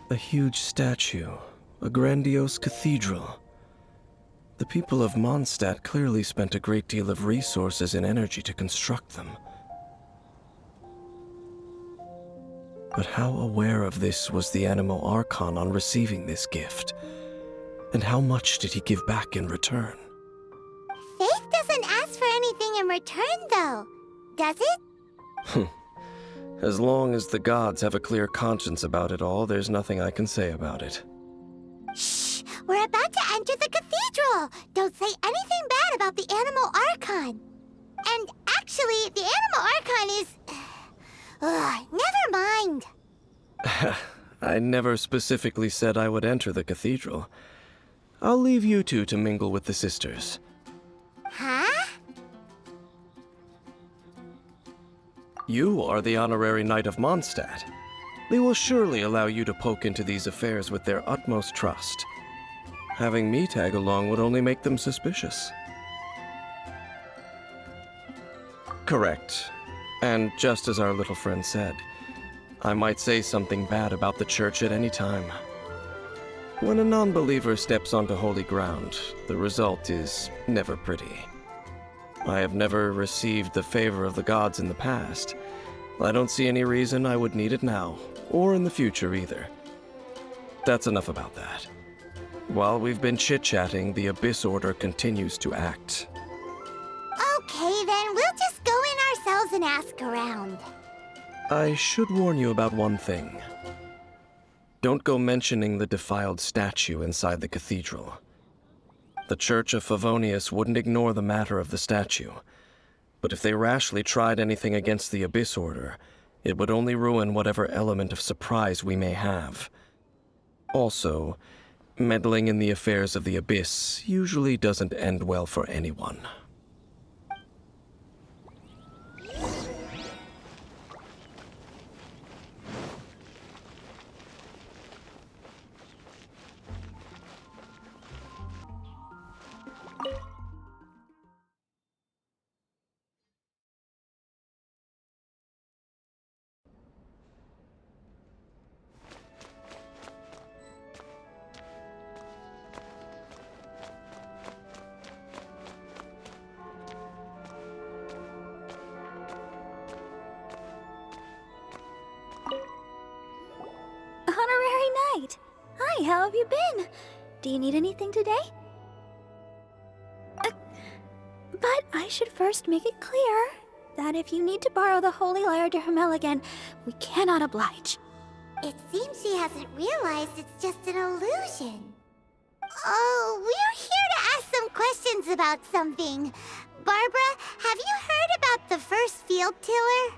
Speaker 8: A huge statue, a grandiose cathedral. The people of Mondstadt clearly spent a great deal of resources and energy to construct them. But how aware of this was the Anemo Archon on receiving this gift? And how much did he give back in return?
Speaker 2: Faith doesn't ask for anything in return, though, does it?
Speaker 8: As long as the gods have a clear conscience about it all, there's nothing I can say about it.
Speaker 2: Shh! We're about to enter the cathedral! Don't say anything bad about the Anemo Archon! And actually, the Anemo Archon is... never mind!
Speaker 8: I never specifically said I would enter the cathedral. I'll leave you two to mingle with the sisters.
Speaker 2: Huh?
Speaker 8: You are the honorary knight of Mondstadt. They will surely allow you to poke into these affairs with their utmost trust. Having me tag along would only make them suspicious. Correct. And just as our little friend said, I might say something bad about the church at any time. When a non-believer steps onto holy ground, the result is never pretty. I have never received the favor of the gods in the past. I don't see any reason I would need it now, or in the future either. That's enough about that. While we've been chit-chatting, the Abyss Order continues to act.
Speaker 2: Okay, then we'll just go in ourselves and ask around.
Speaker 8: I should warn you about one thing. Don't go mentioning the defiled statue inside the cathedral. The Church of Favonius wouldn't ignore the matter of the statue, but if they rashly tried anything against the Abyss Order, it would only ruin whatever element of surprise we may have. Also, meddling in the affairs of the Abyss usually doesn't end well for anyone.
Speaker 14: Honorary Knight! Hi, how have you been? Do you need anything today? But I should first make it clear that if you need to borrow the Holy Lyre to Hermel again, we cannot oblige.
Speaker 2: It seems she hasn't realized it's just an illusion. Oh, we're here to ask some questions about something. Barbara, have you heard about the first field tiller?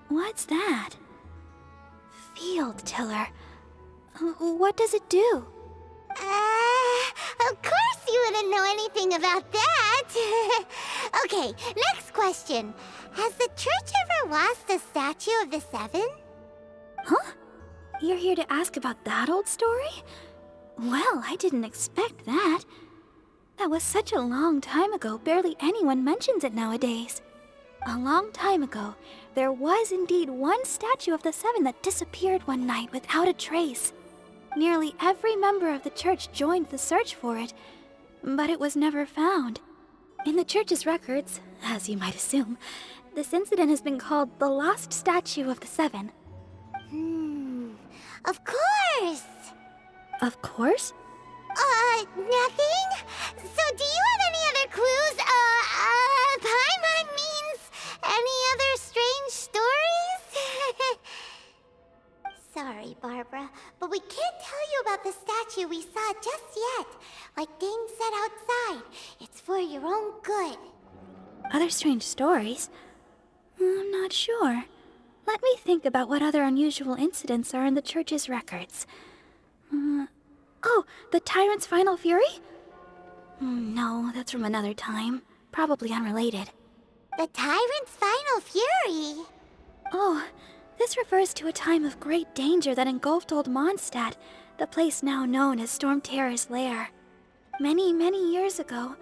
Speaker 14: What's that? Field tiller. What does it do?
Speaker 2: Of course you wouldn't know anything about that. Okay, next question. Has the church ever lost a statue of the Seven?
Speaker 14: Huh? You're here to ask about that old story? Well, I didn't expect that. That was such a long time ago, barely anyone mentions it nowadays. A long time ago, there was indeed one statue of the Seven that disappeared one night without a trace. Nearly every member of the church joined the search for it, but it was never found. In the church's records, as you might assume, this incident has been called the Lost Statue of the Seven.
Speaker 2: Of course!
Speaker 14: Of course?
Speaker 2: Nothing? So do you have any other clues? Paimon means any other strange stories? Sorry, Barbara, but we can't tell you about the statue we saw just yet. Like Dane said outside, it's for your own good.
Speaker 14: Other strange stories? I'm not sure. Let me think about what other unusual incidents are in the church's records. Oh, the Tyrant's Final Fury? No, that's from another time. Probably unrelated.
Speaker 2: The Tyrant's Final Fury?
Speaker 14: Oh, this refers to a time of great danger that engulfed Old Mondstadt, the place now known as Storm Terror's lair. Many, many years ago,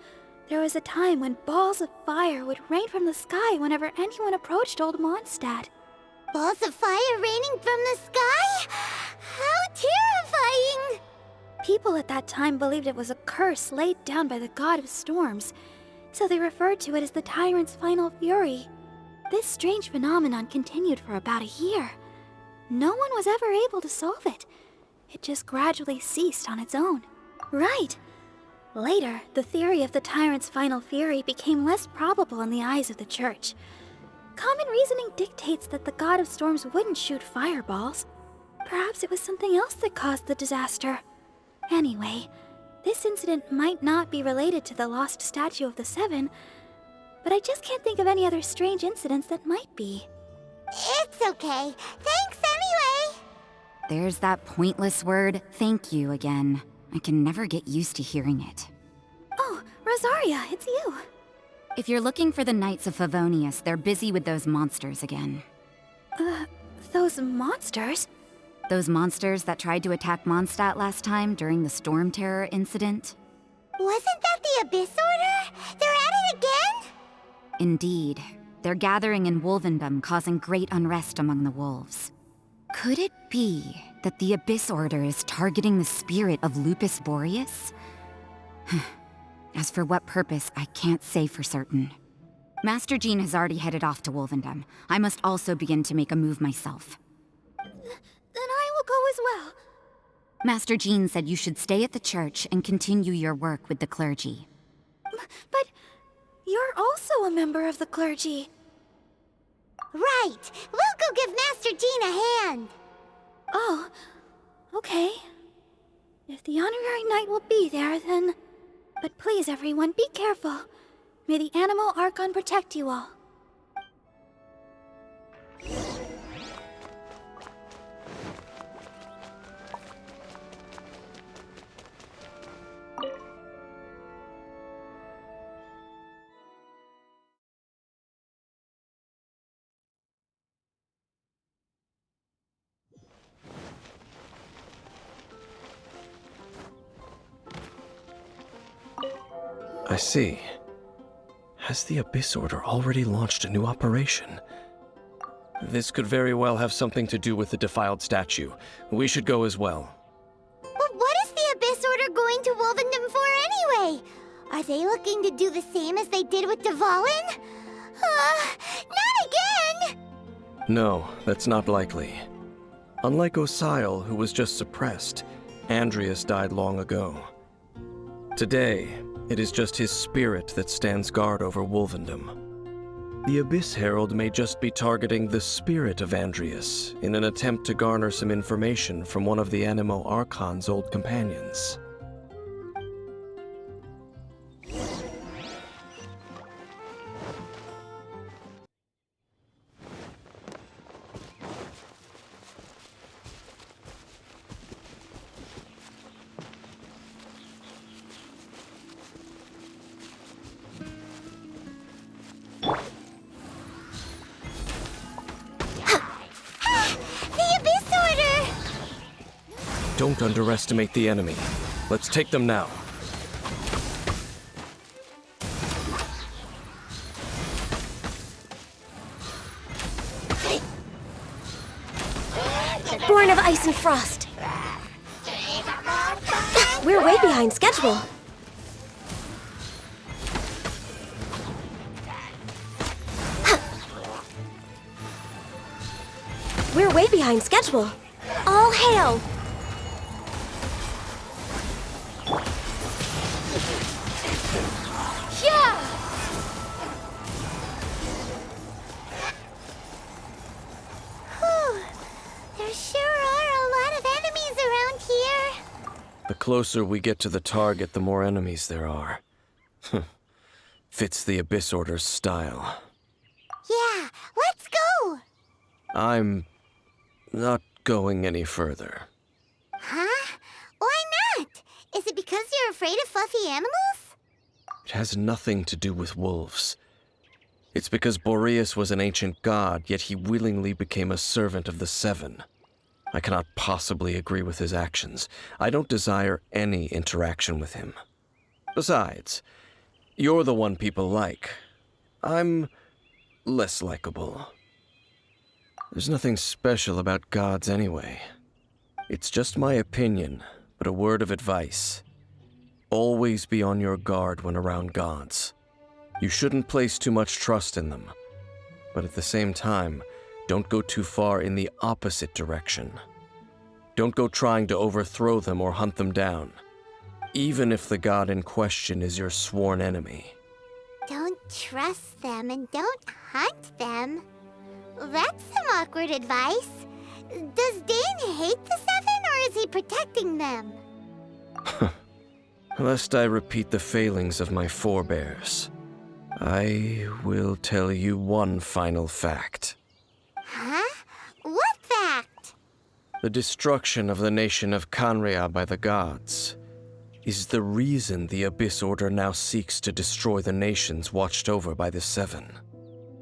Speaker 14: there was a time when balls of fire would rain from the sky whenever anyone approached Old Mondstadt.
Speaker 2: Balls of fire raining from the sky? How terrifying!
Speaker 14: People at that time believed it was a curse laid down by the god of storms, so they referred to it as the Tyrant's Final Fury. This strange phenomenon continued for about a year. No one was ever able to solve it. It just gradually ceased on its own. Right. Later, the theory of the Tyrant's Final Fury became less probable in the eyes of the church. Common reasoning dictates that the god of storms wouldn't shoot fireballs. Perhaps it was something else that caused the disaster. Anyway, this incident might not be related to the lost statue of the Seven, but I just can't think of any other strange incidents that might be.
Speaker 2: It's okay. Thanks anyway!
Speaker 15: There's that pointless word, thank you, again. I can never get used to hearing it.
Speaker 14: Oh, Rosaria, it's you.
Speaker 15: If you're looking for the Knights of Favonius, they're busy with those monsters again.
Speaker 14: Those monsters?
Speaker 15: Those monsters that tried to attack Mondstadt last time during the Storm Terror incident?
Speaker 2: Wasn't that the Abyss Order? They're at it again?
Speaker 15: Indeed. They're gathering in Wolvendom, causing great unrest among the wolves. Could it be that the Abyss Order is targeting the spirit of Lupus Boreas? As for what purpose, I can't say for certain. Master Jean has already headed off to Wolvendom. I must also begin to make a move myself.
Speaker 14: Then I will go as well.
Speaker 15: Master Jean said you should stay at the church and continue your work with the clergy.
Speaker 14: But you're also a member of the clergy.
Speaker 2: Right! We'll go give Master Jean a hand!
Speaker 14: Oh, okay. If the honorary knight will be there, then... But please, everyone, be careful. May the Animal Archon protect you all.
Speaker 8: I see. Has the Abyss Order already launched a new operation? This could very well have something to do with the defiled statue. We should go as well.
Speaker 2: But what is the Abyss Order going to Wolvendom for anyway? Are they looking to do the same as they did with Dvalin? Not again!
Speaker 8: No, that's not likely. Unlike Osile, who was just suppressed, Andreas died long ago. Today, it is just his spirit that stands guard over Wolvendom. The Abyss Herald may just be targeting the spirit of Andreas in an attempt to garner some information from one of the Animo Archon's old companions. Don't underestimate the enemy. Let's take them now.
Speaker 10: Born of Ice and Frost. We're way behind schedule. We're way behind schedule. All hail!
Speaker 8: The closer we get to the target, the more enemies there are. Fits the Abyss Order's style.
Speaker 2: Yeah, let's go!
Speaker 8: I'm not going any further.
Speaker 2: Huh? Why not? Is it because you're afraid of fluffy animals?
Speaker 8: It has nothing to do with wolves. It's because Boreas was an ancient god, yet he willingly became a servant of the Seven. I cannot possibly agree with his actions. I don't desire any interaction with him. Besides, you're the one people like. I'm less likable. There's nothing special about gods anyway. It's just my opinion, but a word of advice. Always be on your guard when around gods. You shouldn't place too much trust in them. But at the same time, don't go too far in the opposite direction. Don't go trying to overthrow them or hunt them down, even if the god in question is your sworn enemy.
Speaker 2: Don't trust them and don't hunt them. That's some awkward advice. Does Dane hate the Seven, or is he protecting them?
Speaker 8: Lest I repeat the failings of my forebears, I will tell you one final fact.
Speaker 2: Huh? What fact?
Speaker 8: The destruction of the nation of Canria by the gods is the reason the Abyss Order now seeks to destroy the nations watched over by the Seven.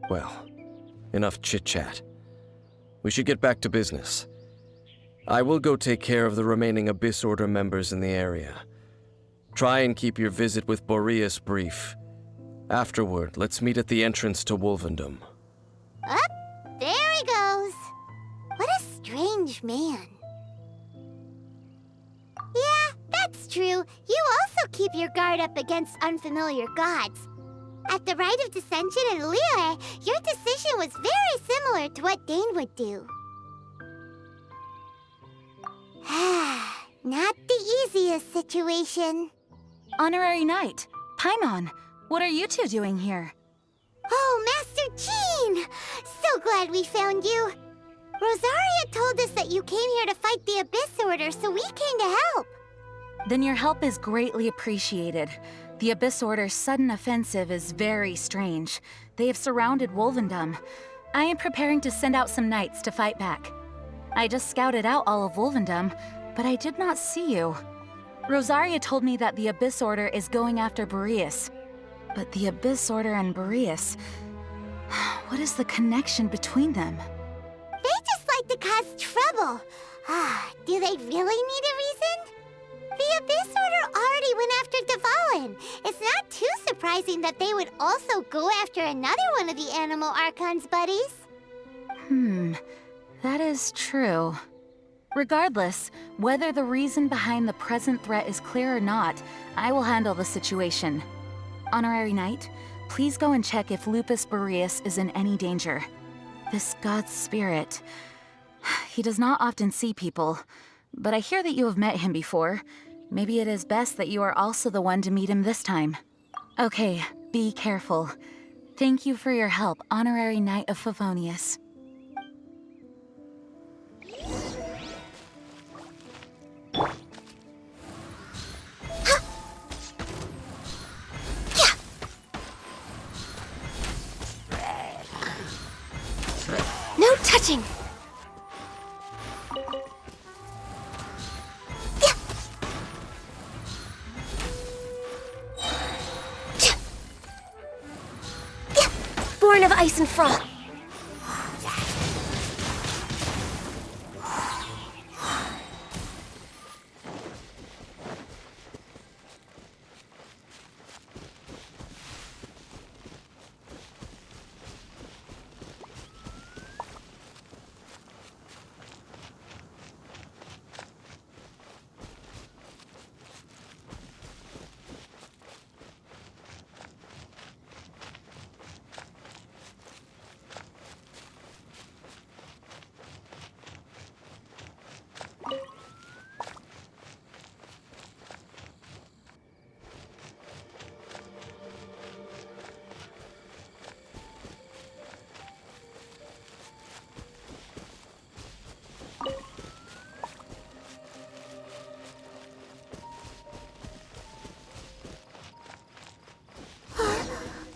Speaker 8: Well, enough chit-chat. We should get back to business. I will go take care of the remaining Abyss Order members in the area. Try and keep your visit with Boreas brief. Afterward, let's meet at the entrance to Wolvendom.
Speaker 2: Up, there he goes. What a strange man. Yeah, that's true. You also keep your guard up against unfamiliar gods. At the Rite of Dissension in Liyue, your decision was very similar to what Dane would do. Not the easiest situation.
Speaker 1: Honorary Knight, Paimon, what are you two doing here?
Speaker 2: Oh, Master Jean! So glad we found you. Rosaria told us that you came here to fight the Abyss Order, so we came to help.
Speaker 15: Then your help is greatly appreciated. The Abyss Order's sudden offensive is very strange. They have surrounded Wolvendom. I am preparing to send out some knights to fight back. I just scouted out all of Wolvendom, but I did not see you. Rosaria told me that the Abyss Order is going after Boreas. But the Abyss Order and Boreas... what is the connection between them?
Speaker 2: They just like to cause trouble. Do they really need a reason? The Abyss Order already went after Dvalin. It's not too surprising that they would also go after another one of the Animal Archon's buddies.
Speaker 15: That is true. Regardless, whether the reason behind the present threat is clear or not, I will handle the situation. Honorary Knight, please go and check if Lupus Boreas is in any danger. This god's spirit... he does not often see people, but I hear that you have met him before. Maybe it is best that you are also the one to meet him this time. Okay, be careful. Thank you for your help, Honorary Knight of Favonius.
Speaker 10: No touching! Born of ice and frost.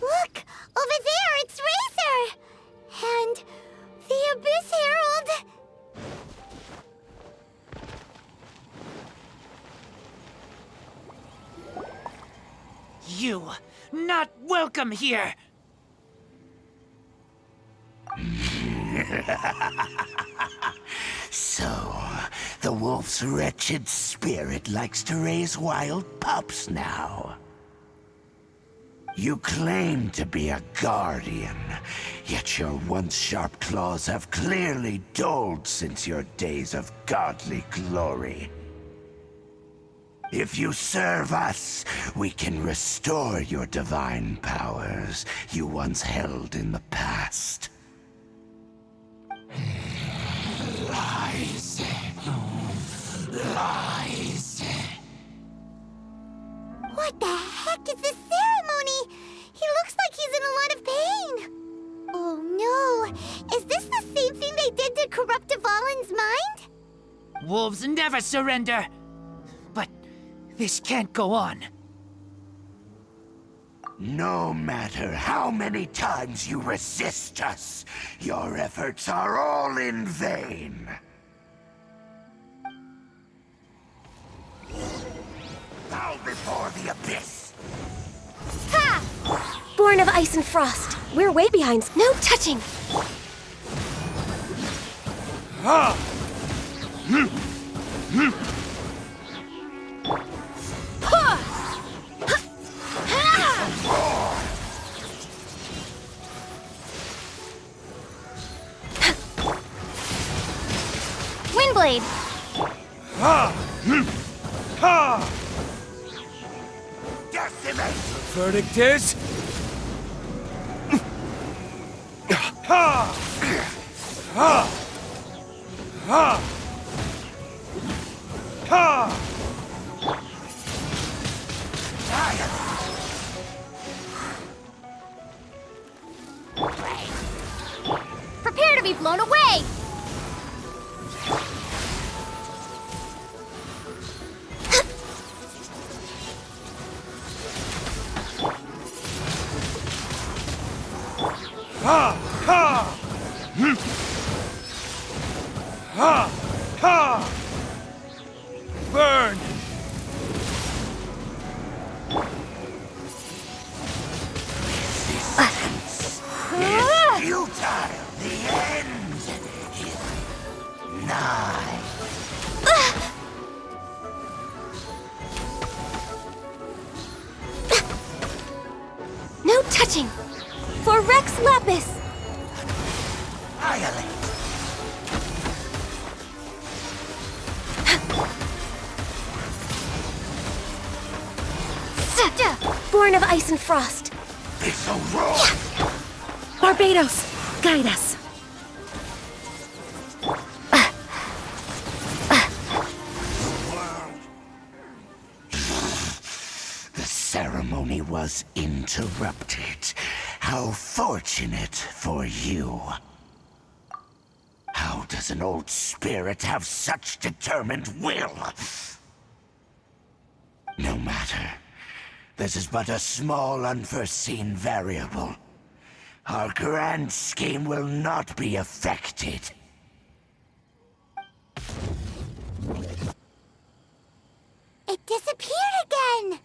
Speaker 2: Look! Over there, it's Razor! And the Abyss Herald!
Speaker 16: You, not welcome here!
Speaker 12: So, the wolf's wretched spirit likes to raise wild pups now. You claim to be a guardian, yet your once sharp claws have clearly dulled since your days of godly glory. If you serve us, we can restore your divine powers you once held in the past. Lies. Lies.
Speaker 2: What the heck is this ceremony? He looks like he's in a lot of pain. Oh no! Is this the same thing they did to corrupt Dvalin's mind?
Speaker 16: Wolves never surrender! But this can't go on.
Speaker 12: No matter how many times you resist us, your efforts are all in vain. Bow before the Abyss!
Speaker 10: Ha! Born of ice and frost. We're way behind. No touching!
Speaker 16: Ah!
Speaker 2: Windblade!
Speaker 12: Decimate!
Speaker 16: The verdict is...
Speaker 2: Prepare
Speaker 9: blown away!
Speaker 13: Ha! Ha! Ha! Ha! Burn!
Speaker 12: It's futile. The end is nigh.
Speaker 10: No touching! For Rex Lapis!
Speaker 12: Violate.
Speaker 10: Born of ice and frost.
Speaker 12: It's a roar.
Speaker 10: Barbados, guide us.
Speaker 12: The ceremony was interrupted. How fortunate for you. How does an old spirit have such determined will? No matter. This is but a small, unforeseen variable. Our grand scheme will not be affected.
Speaker 2: It disappeared again!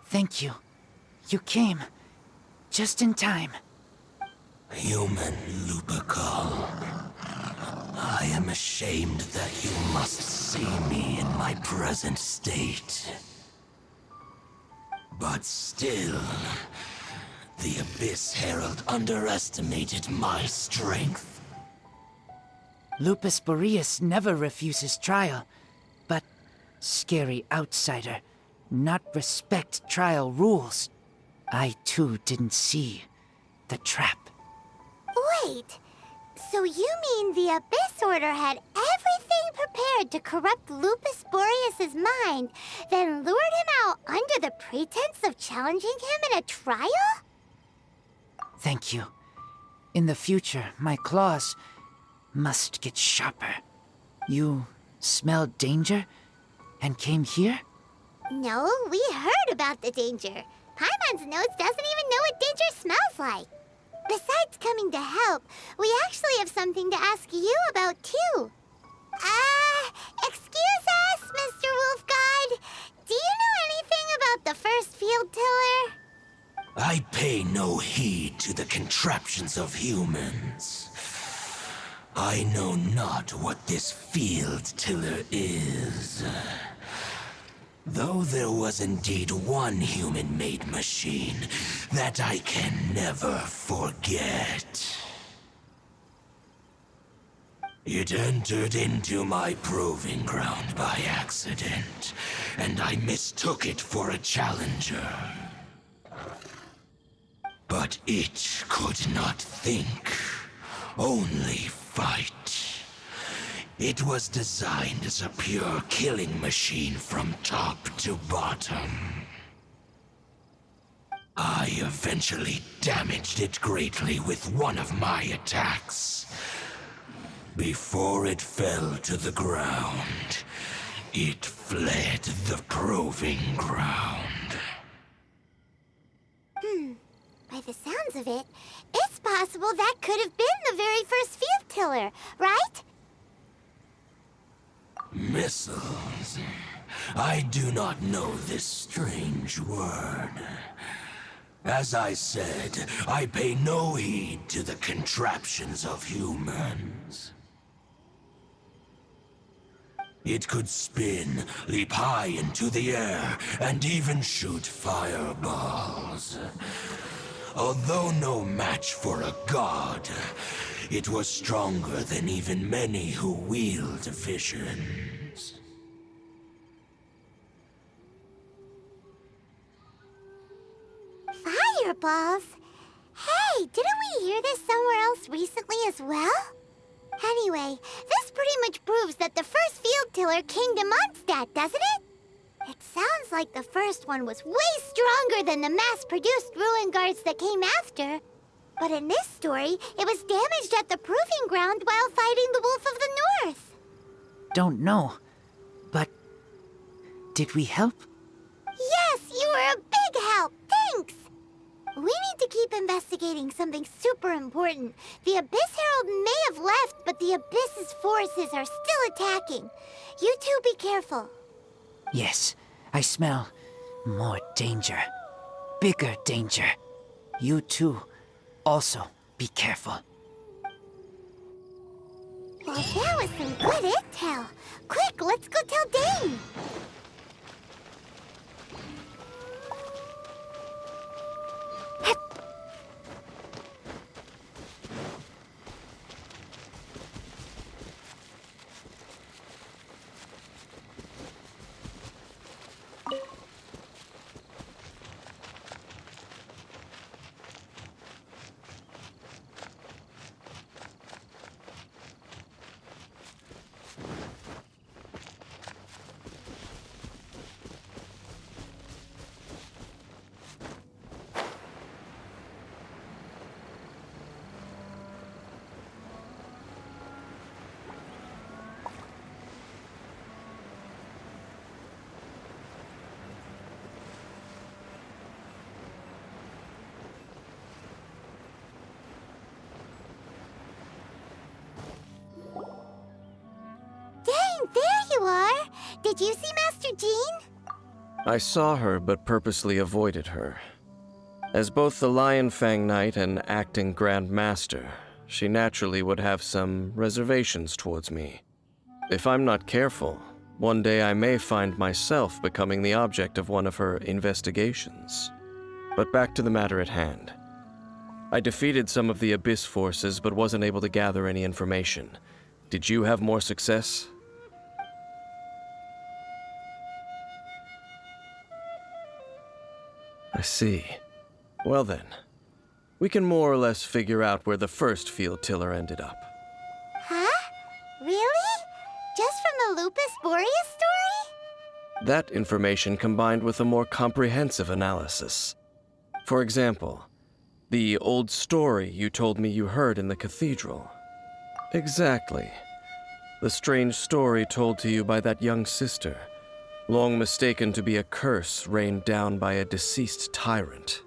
Speaker 16: Thank you. You came. Just in time.
Speaker 12: Human Lupercal. I am ashamed that you must see me in my present state. But still, the Abyss Herald underestimated my strength.
Speaker 16: Lupus Boreas never refuses trial, but scary outsider, not respect trial rules. I too didn't see the trap.
Speaker 2: Wait, so you mean the Abyss Order had everything prepared to corrupt Lupus Boreas' mind, then lured him out under the pretense of challenging him in a trial?
Speaker 16: Thank you. In the future, my claws must get sharper. You smelled danger and came here?
Speaker 2: No, we heard about the danger. Paimon's nose doesn't even know what danger smells like. Besides coming to help, we actually have something to ask you about, too. Excuse us, Mr. Wolf God. Do you know anything about the first field tiller?
Speaker 12: I pay no heed to the contraptions of humans. I know not what this field tiller is. Though there was indeed one human-made machine that I can never forget. It entered into my proving ground by accident, and I mistook it for a challenger. But it could not think, only fight. It was designed as a pure killing machine from top to bottom. I eventually damaged it greatly with one of my attacks. Before it fell to the ground, it fled the proving ground.
Speaker 2: By the sounds of it, it's possible that could have been the very first field tiller, right?
Speaker 12: Missiles. I do not know this strange word. As I said, I pay no heed to the contraptions of humans. It could spin, leap high into the air, and even shoot fireballs. Although no match for a god, it was stronger than even many who wield visions.
Speaker 2: Fireballs? Hey, didn't we hear this somewhere else recently as well? Anyway, this pretty much proves that the first field tiller came to Mondstadt, doesn't it? It's sounds like the first one was way stronger than the mass-produced ruin guards that came after. But in this story, it was damaged at the proving ground while fighting the Wolf of the North.
Speaker 16: Don't know, but did we help?
Speaker 2: Yes, you were a big help. Thanks. We need to keep investigating something super important. The Abyss Herald may have left, but the Abyss's forces are still attacking. You two be careful.
Speaker 16: Yes, I smell more danger. Bigger danger. You too. Also, be careful.
Speaker 2: Well, that was some good intel. Quick, let's go tell Dane. There you are! Did you see Master Jean?
Speaker 8: I saw her, but purposely avoided her. As both the Lion Fang Knight and acting Grand Master, she naturally would have some reservations towards me. If I'm not careful, one day I may find myself becoming the object of one of her investigations. But back to the matter at hand. I defeated some of the Abyss forces, but wasn't able to gather any information. Did you have more success? I see. Well then, we can more or less figure out where the first field tiller ended up.
Speaker 2: Huh? Really? Just from the Lupus Boreas story?
Speaker 8: That information combined with a more comprehensive analysis. For example, the old story you told me you heard in the cathedral. Exactly. The strange story told to you by that young sister, long mistaken to be a curse rained down by a deceased tyrant.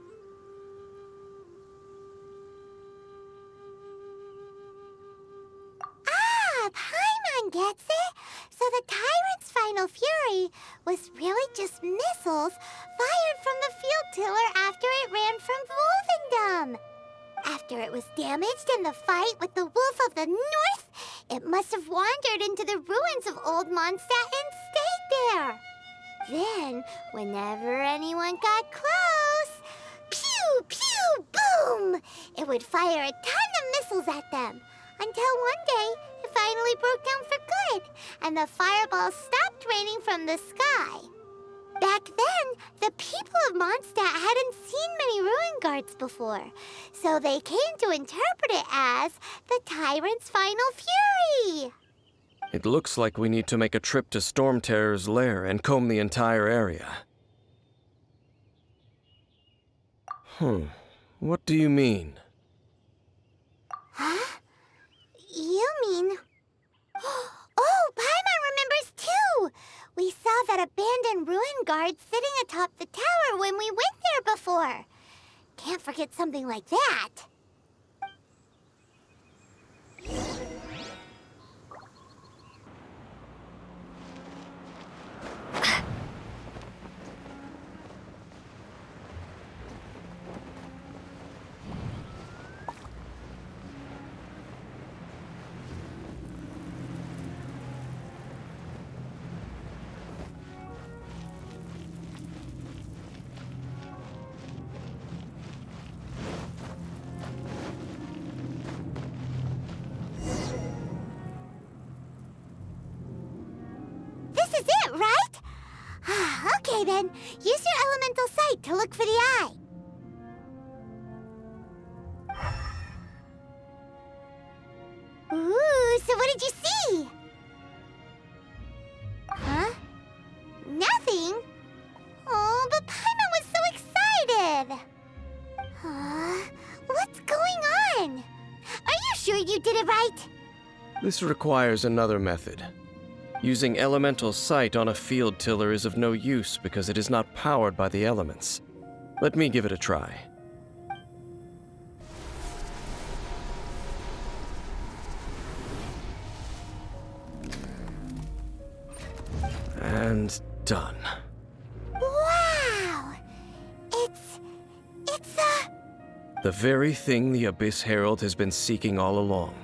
Speaker 2: Ah, Paimon gets it! So the tyrant's final fury was really just missiles fired from the field tiller after it ran from Wolvendom. After it was damaged in the fight with the Wolf of the North, it must have wandered into the ruins of Old Mondstadt and stayed there. Then, whenever anyone got close, pew, pew, boom! It would fire a ton of missiles at them, until one day it finally broke down for good, and the fireballs stopped raining from the sky. Back then, the people of Mondstadt hadn't seen many ruin guards before, so they came to interpret it as the tyrant's final fury.
Speaker 8: It looks like we need to make a trip to Storm Terror's lair and comb the entire area. What do you mean?
Speaker 2: Huh? You mean... Oh, Paimon remembers too! We saw that abandoned ruin guard sitting atop the tower when we went there before. Can't forget something like that. Okay then, use your elemental sight to look for the eye. Ooh, so what did you see? Huh? Nothing? did it right?
Speaker 8: This requires another method. Using elemental sight on a field tiller is of no use because it is not powered by the elements. Let me give it a try. And done.
Speaker 2: Wow! It's
Speaker 8: the very thing the Abyss Herald has been seeking all along.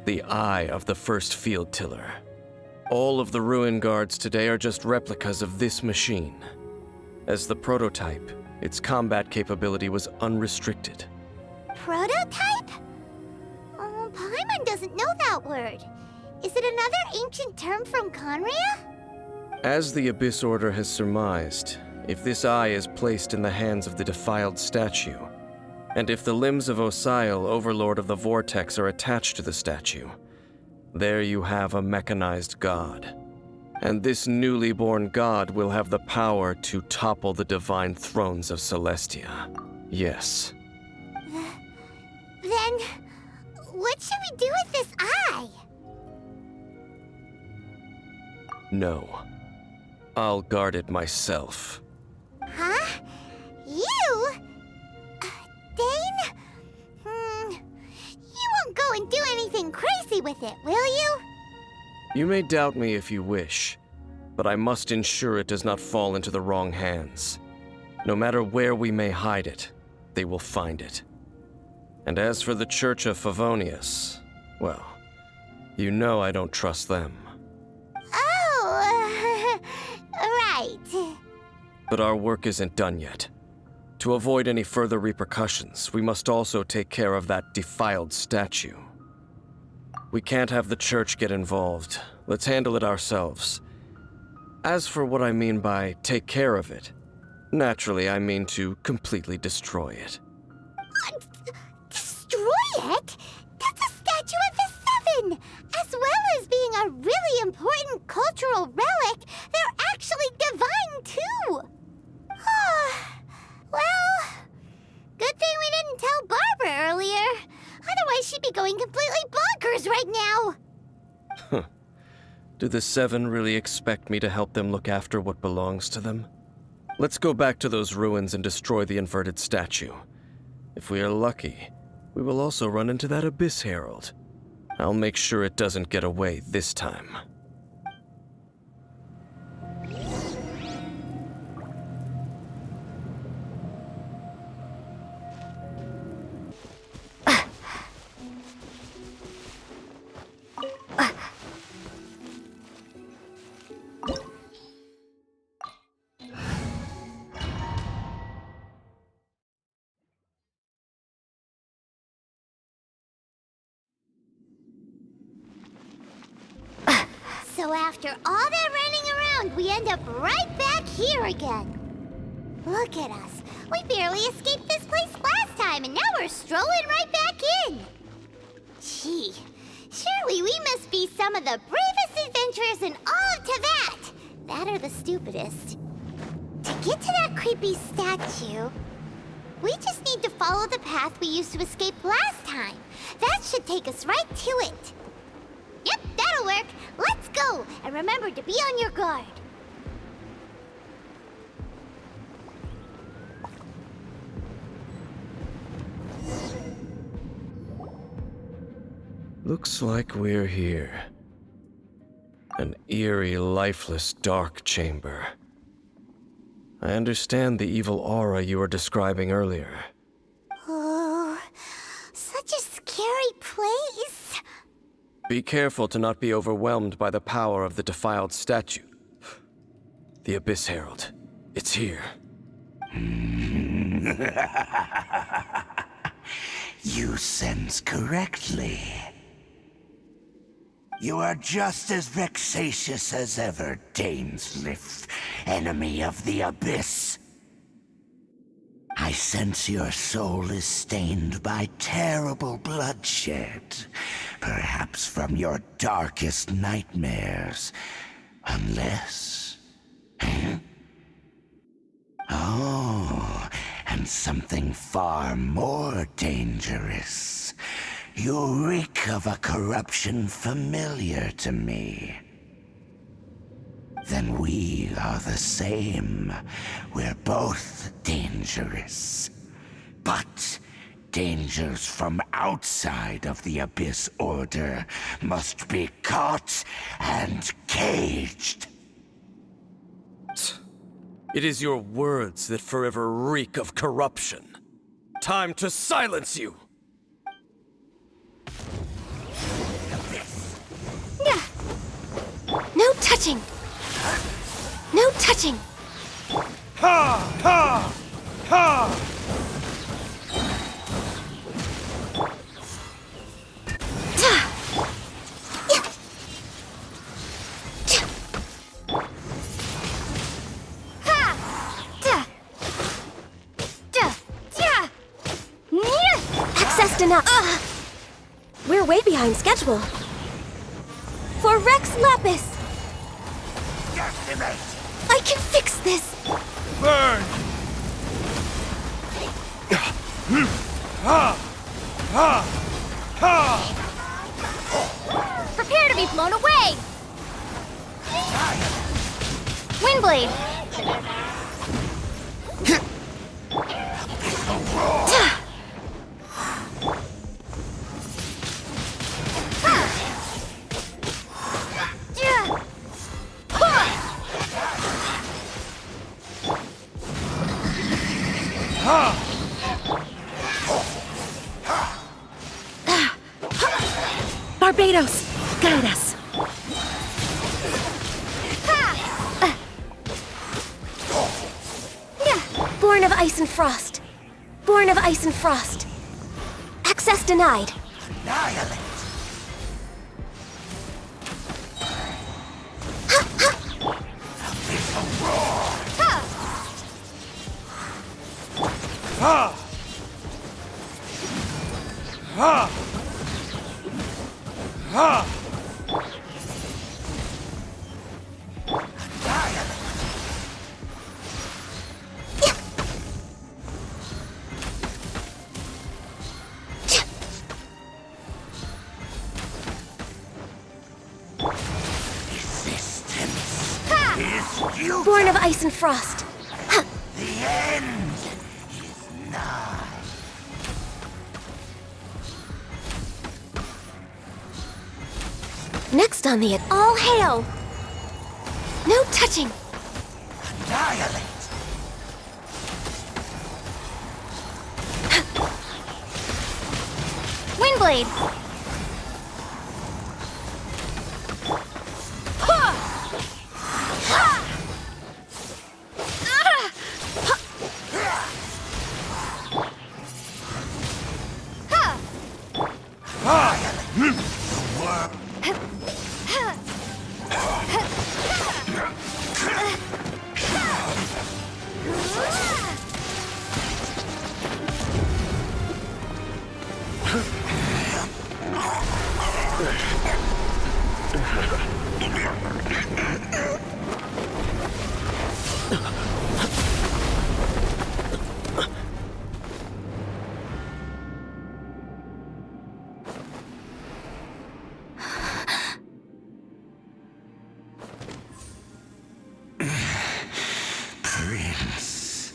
Speaker 8: The eye of the first field tiller. All of the ruin guards today are just replicas of this machine. As the prototype, its combat capability was unrestricted.
Speaker 2: Prototype? Oh, Paimon doesn't know that word. Is it another ancient term from Conria?
Speaker 8: As the Abyss Order has surmised, if this eye is placed in the hands of the defiled statue, and if the limbs of Osial, Overlord of the Vortex, are attached to the statue, there you have a mechanized god. And this newly born god will have the power to topple the divine thrones of Celestia. Yes.
Speaker 2: Then, what should we do with this eye?
Speaker 8: No. I'll guard it myself.
Speaker 2: Huh? You? Dane? You won't go and do anything crazy with it, will you?
Speaker 8: You may doubt me if you wish, but I must ensure it does not fall into the wrong hands. No matter where we may hide it, they will find it. And as for the Church of Favonius, well, you know I don't trust them.
Speaker 2: Oh, right.
Speaker 8: But our work isn't done yet. To avoid any further repercussions, we must also take care of that defiled statue. We can't have the church get involved. Let's handle it ourselves. As for what I mean by take care of it, naturally I mean to completely destroy it.
Speaker 2: Destroy it? That's a statue of the Seven! As well as being a really important cultural relic, they're actually divine too! Well, good thing we didn't tell Barbara earlier. Otherwise she'd be going completely bonkers right now!
Speaker 8: Do the Seven really expect me to help them look after what belongs to them? Let's go back to those ruins and destroy the inverted statue. If we are lucky, we will also run into that Abyss Herald. I'll make sure it doesn't get away this time.
Speaker 2: So after all that running around, we end up right back here again. Look at us. We barely escaped this place last time, and now we're strolling right back in. Gee, surely we must be some of the bravest adventurers in all of Teyvat. That or the stupidest. To get to that creepy statue, we just need to follow the path we used to escape last time. That should take us right to it. Yep, that'll work. Let's go, and remember to be on your guard.
Speaker 8: Looks like we're here. An eerie, lifeless, dark chamber. I understand the evil aura you were describing earlier.
Speaker 2: Oh, such a scary place.
Speaker 8: Be careful to not be overwhelmed by the power of the defiled statue. The Abyss Herald. It's here.
Speaker 12: You sense correctly. You are just as vexatious as ever, Dainsleif, enemy of the Abyss. I sense your soul is stained by terrible bloodshed, perhaps from your darkest nightmares, unless... Oh, and something far more dangerous. You reek of a corruption familiar to me. Then we are the same. We're both dangerous. But dangers from outside of the Abyss Order must be caught and caged.
Speaker 13: It is your words that forever reek of corruption. Time to silence you!
Speaker 10: No touching! No touching!
Speaker 13: Ha! Ha! Ha!
Speaker 10: Access denied. We're way behind schedule. For Rex Lapis! I can fix this!
Speaker 13: Burn! Ha! Ha! Ha!
Speaker 9: Prepare to be blown away! Windblade!
Speaker 10: Barbados, guide us. Born of ice and frost. Born of ice and frost. Access denied.
Speaker 12: Annihilate.
Speaker 13: Ha! Ha! Ha!
Speaker 10: Born of ice and frost.
Speaker 12: The end is nigh.
Speaker 10: Next on the all hail. No touching.
Speaker 12: Annihilate.
Speaker 9: Windblade!
Speaker 12: Prince.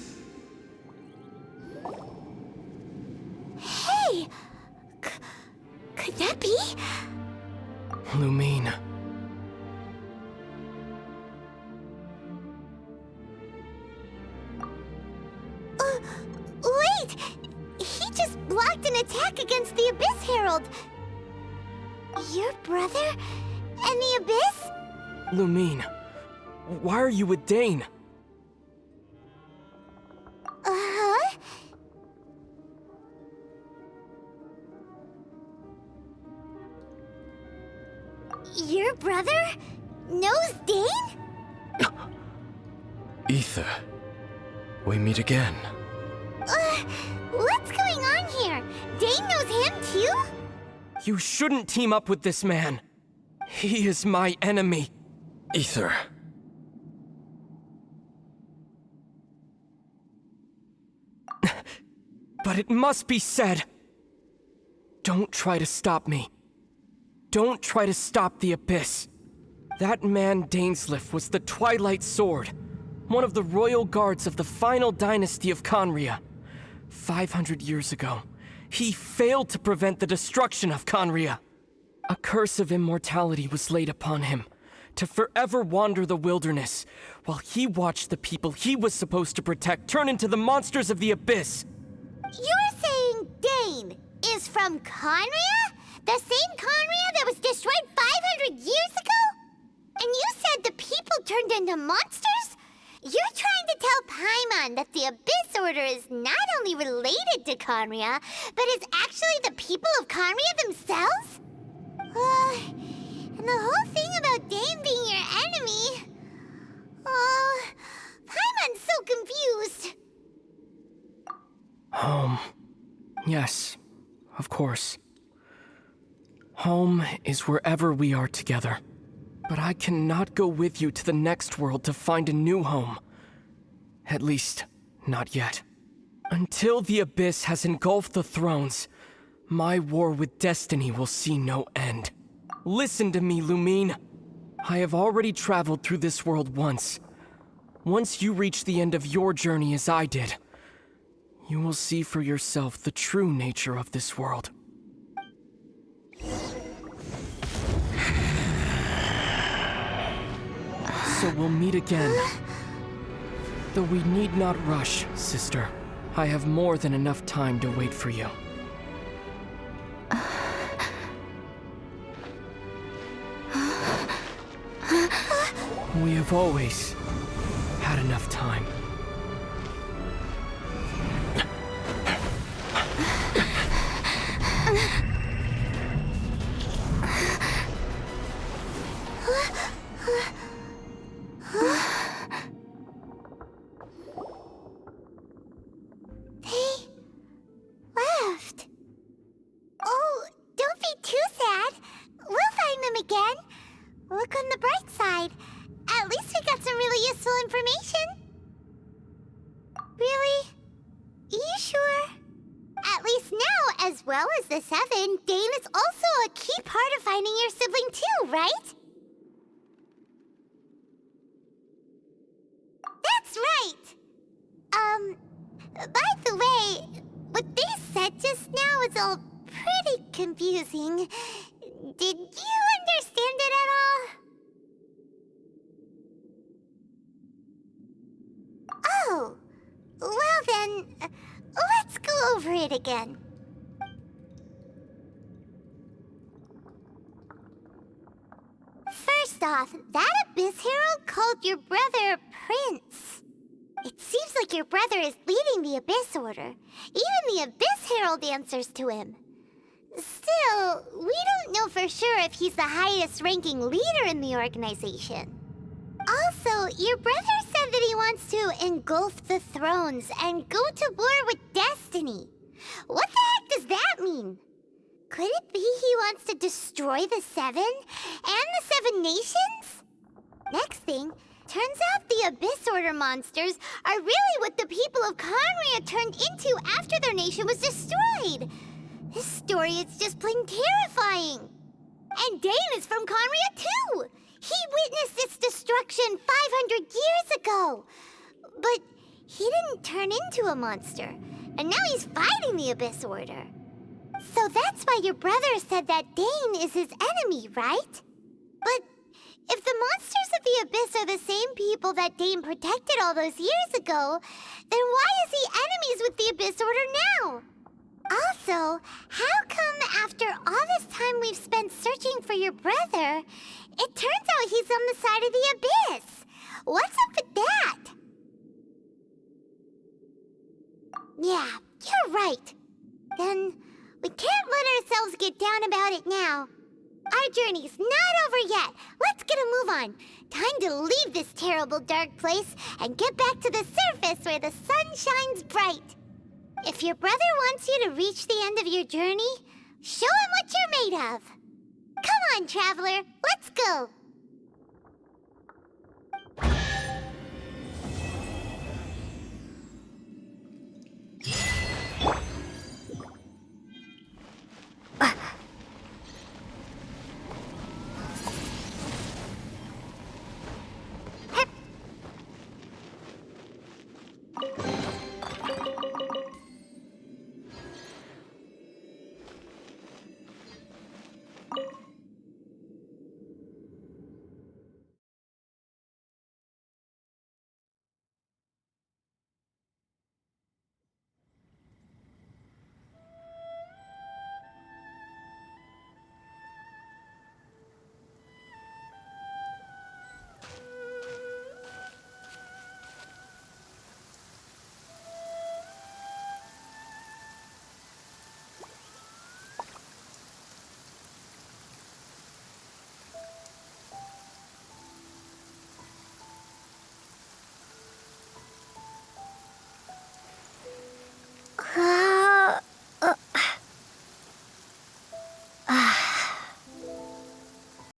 Speaker 2: Hey! Could that be?
Speaker 13: Lumine.
Speaker 2: Wait! He just blocked an attack against the Abyss Herald! Your brother? And the Abyss?
Speaker 13: Lumine. Why are you with Dane?
Speaker 2: Uh-huh? Your brother knows Dane?
Speaker 13: Ether. We meet again.
Speaker 2: What's going on here? Dane knows him too?
Speaker 13: You shouldn't team up with this man. He is my enemy. Ether. But it must be said.
Speaker 17: Don't try to stop me. Don't try to stop the Abyss. That man Dainsleif was the Twilight Sword, one of the royal guards of the final dynasty of Conria. 500 years ago, he failed to prevent the destruction of Conria. A curse of immortality was laid upon him, to forever wander the wilderness, while he watched the people he was supposed to protect turn into the monsters of the Abyss.
Speaker 2: You're saying Dane is from Conria? The same Conria that was destroyed 500 years ago? And you said the people turned into monsters? You're trying to tell Paimon that the Abyss Order is not only related to Conria, but is actually the people of Conria themselves? And the whole thing about Dane being your enemy... Paimon's so confused.
Speaker 17: Home. Yes, of course. Home is wherever we are together. But I cannot go with you to the next world to find a new home. At least, not yet. Until the Abyss has engulfed the thrones, my war with destiny will see no end. Listen to me, Lumine. I have already traveled through this world once. Once you reach the end of your journey as I did, you will see for yourself the true nature of this world. So we'll meet again. Though we need not rush, sister. I have more than enough time to wait for you. We have always had enough time.
Speaker 2: They left. Oh, don't be too sad. We'll find them again. Look on the bright side. At least we got some really useful information. Really? You sure? At least now, as well as the Seven, Dane is also a key part of finding your sibling too, right? That's right! By the way, what they said just now is all pretty confusing. Did you understand it at all? Oh, well then, let's go over it again. First off, that Abyss Herald called your brother Prince. It seems like your brother is leading the Abyss Order. Even the Abyss Herald answers to him. Still, we don't know for sure if he's the highest-ranking leader in the organization. Also, your brother said that he wants to engulf the thrones and go to war with destiny. What the heck does that mean? Could it be he wants to destroy the Seven and the Seven Nations? Next thing, turns out the Abyss Order monsters are really what the people of Conria turned into after their nation was destroyed. This story is just plain terrifying. And Dane is from Conria too. He witnessed its destruction 500 years ago. But he didn't turn into a monster. And now he's fighting the Abyss Order. So that's why your brother said that Dane is his enemy, right? But if the monsters of the Abyss are the same people that Dane protected all those years ago, then why is he enemies with the Abyss Order now? Also, how come after all this time we've spent searching for your brother, it turns out he's on the side of the Abyss? What's up with that? Yeah, you're right. Then we can't let ourselves get down about it now. Our journey's not over yet. Let's get a move on. Time to leave this terrible dark place and get back to the surface where the sun shines bright. If your brother wants you to reach the end of your journey, show him what you're made of. Come on, traveler, let's go. Huh?